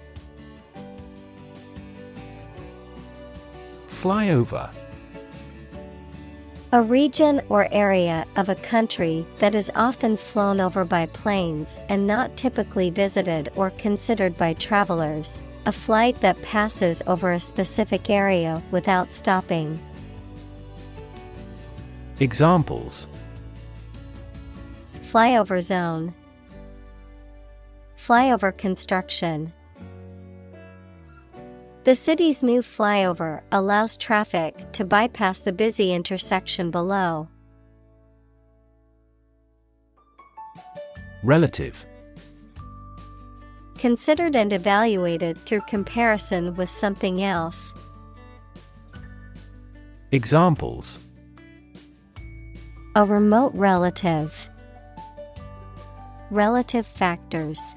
Flyover. A region or area of a country that is often flown over by planes and not typically visited or considered by travelers. A flight that passes over a specific area without stopping. Examples: Flyover zone. Flyover construction. The city's new flyover allows traffic to bypass the busy intersection below. Relative. Considered and evaluated through comparison with something else. Examples: A remote relative. Relative factors.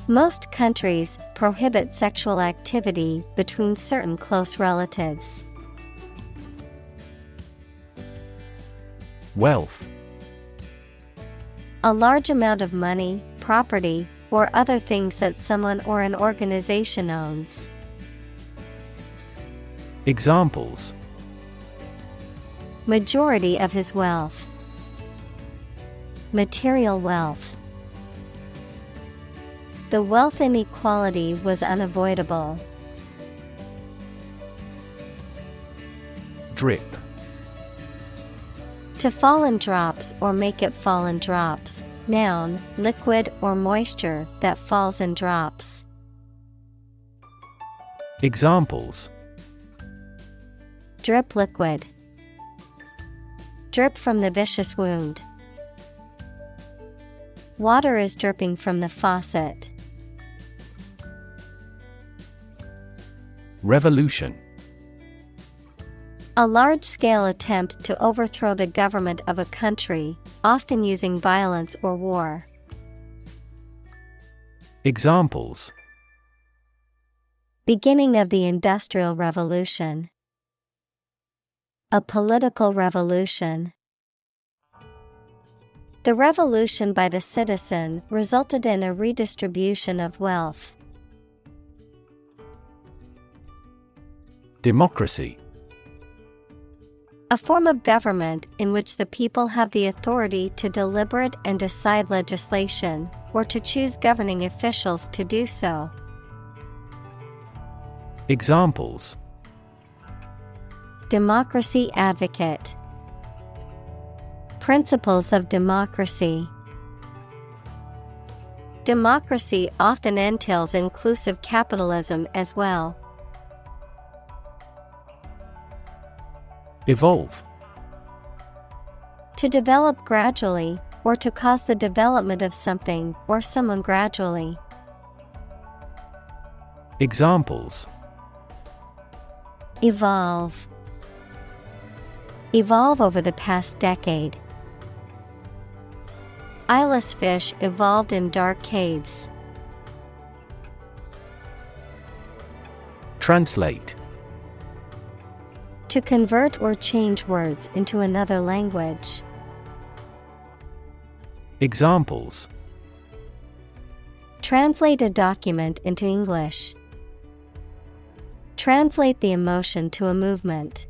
Most countries prohibit sexual activity between certain close relatives. Wealth. A large amount of money, property, or other things that someone or an organization owns. Examples: Majority of his wealth. Material wealth. The wealth inequality was unavoidable. Drip. To fall in drops or make it fall in drops. Noun, liquid or moisture that falls in drops. Examples: Drip liquid. Drip from the vicious wound. Water is dripping from the faucet. Revolution. A large-scale attempt to overthrow the government of a country, often using violence or war. Examples: Beginning of the Industrial Revolution. A political revolution. The revolution by the citizen resulted in a redistribution of wealth. Democracy. A form of government in which the people have the authority to deliberate and decide legislation, or to choose governing officials to do so. Examples: Democracy advocate. Principles of democracy. Democracy often entails inclusive capitalism as well. Evolve. To develop gradually, or to cause the development of something or someone gradually. Examples: Evolve. Evolve over the past decade. Eyeless fish evolved in dark caves. Translate. To convert or change words into another language. Examples: Translate a document into English. Translate the emotion to a movement.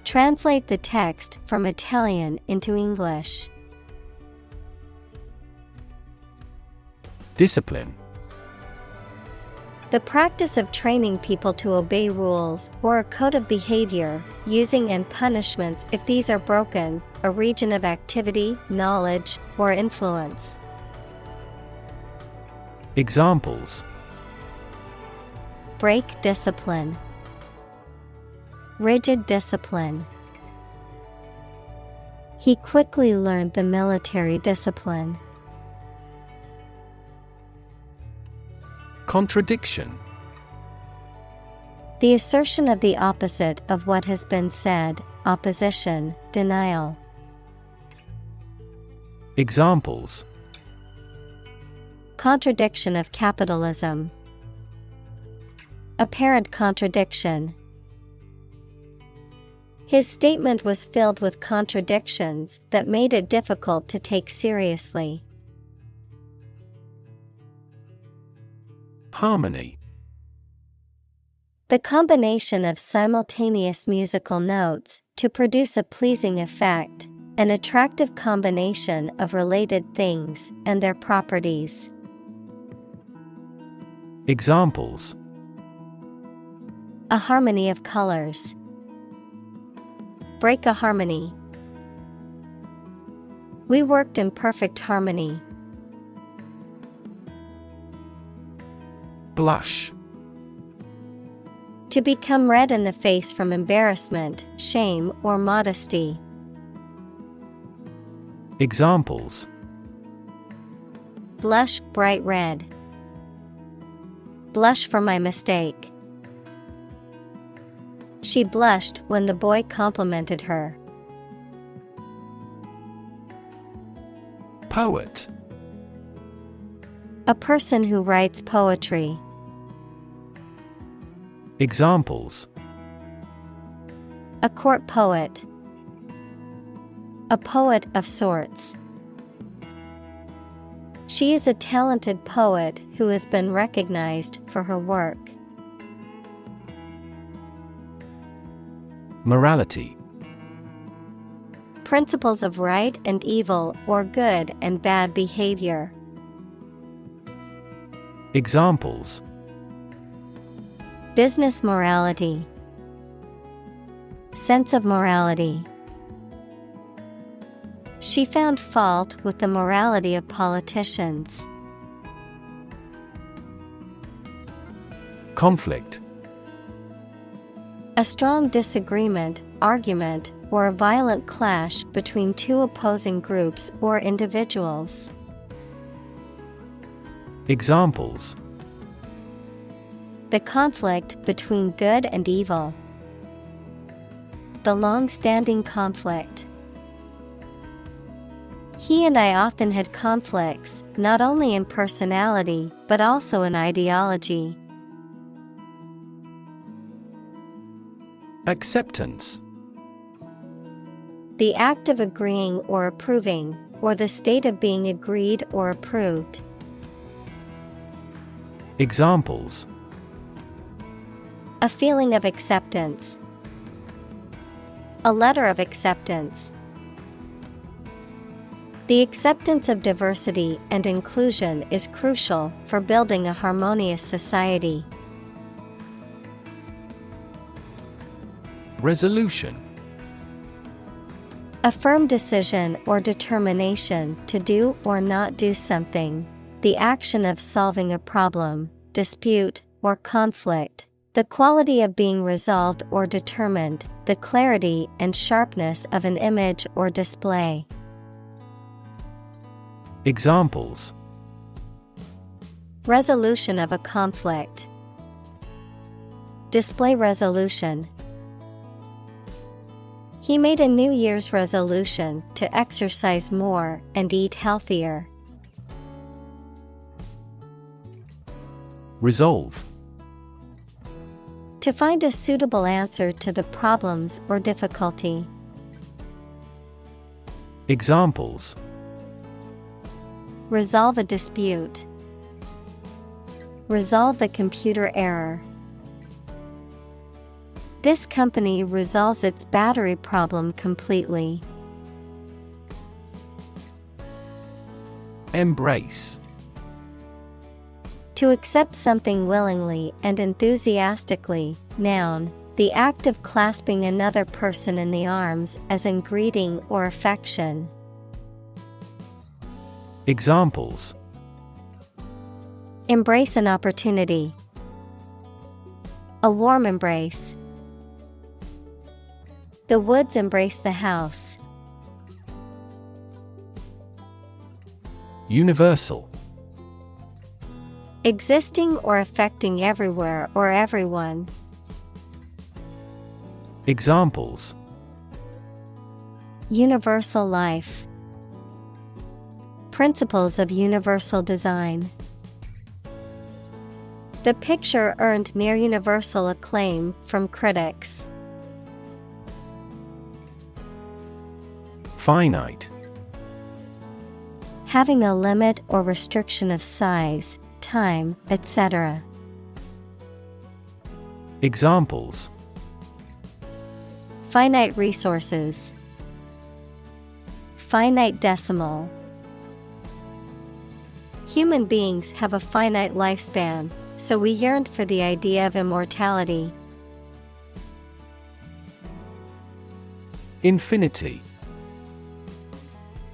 Translate the text from Italian into English. Discipline. The practice of training people to obey rules or a code of behavior, using and punishments if these are broken, a region of activity, knowledge, or influence. Examples: Break discipline. Rigid discipline. He quickly learned the military discipline. Contradiction. The assertion of the opposite of what has been said, opposition, denial. Examples: Contradiction of capitalism. Apparent contradiction. His statement was filled with contradictions that made it difficult to take seriously. Harmony. The combination of simultaneous musical notes to produce a pleasing effect, an attractive combination of related things and their properties. Examples: A harmony of colors. break a harmony. We worked in perfect harmony. Blush. To become red in the face from embarrassment, shame, or modesty. Examples: Blush bright red. Blush for my mistake. She blushed when the boy complimented her. Poet. A person who writes poetry. Examples: A court poet. A poet of sorts. She is a talented poet who has been recognized for her work. Morality. Principles of right and evil or good and bad behavior. Examples: Business morality. Sense of morality. She found fault with the morality of politicians. Conflict. A strong disagreement, argument, or a violent clash between two opposing groups or individuals. Examples: The conflict between good and evil. The long-standing conflict. He and I often had conflicts, not only in personality, but also in ideology. Acceptance. The act of agreeing or approving, or the state of being agreed or approved. Examples: A feeling of acceptance. A letter of acceptance. The acceptance of diversity and inclusion is crucial for building a harmonious society. Resolution. A firm decision or determination to do or not do something. The action of solving a problem, dispute, or conflict. The quality of being resolved or determined. The clarity and sharpness of an image or display. Examples: Resolution of a conflict. Display resolution. He made a New Year's resolution to exercise more and eat healthier. Resolve. To find a suitable answer to the problems or difficulty. Examples: Resolve a dispute. Resolve the computer error. This company resolves its battery problem completely. Embrace. To accept something willingly and enthusiastically. Noun, the act of clasping another person in the arms as in greeting or affection. Examples: Embrace an opportunity. A warm embrace. The woods embrace the house. Universal. Existing or affecting everywhere or everyone. Examples: Universal life. Principles of universal design. The picture earned near universal acclaim from critics. Finite. Having a limit or restriction of size, time, etc. Examples: Finite resources. Finite decimal. Human beings have a finite lifespan, so we yearned for the idea of immortality. Infinity.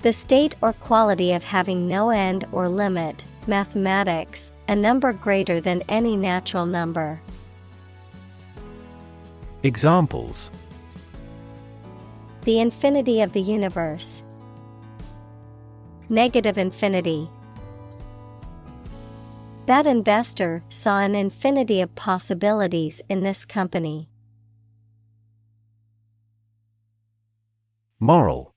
The state or quality of having no end or limit. Mathematics, a number greater than any natural number. Examples: The infinity of the universe. Negative infinity. That investor saw an infinity of possibilities in this company. Moral.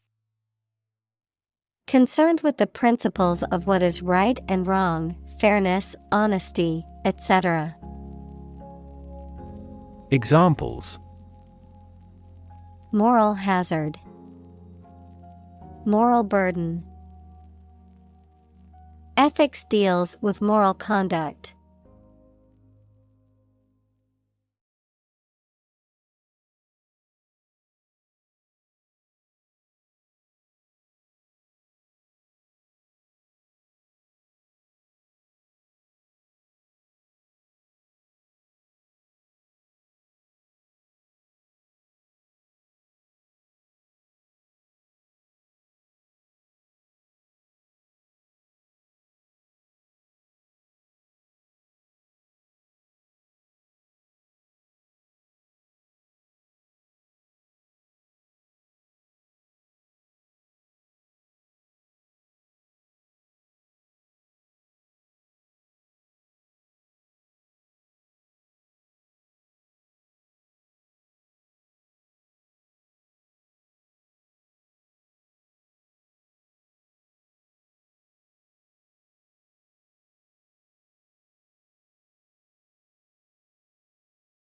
Concerned with the principles of what is right and wrong, fairness, honesty, etc. Examples: Moral hazard. Moral burden. Ethics deals with moral conduct.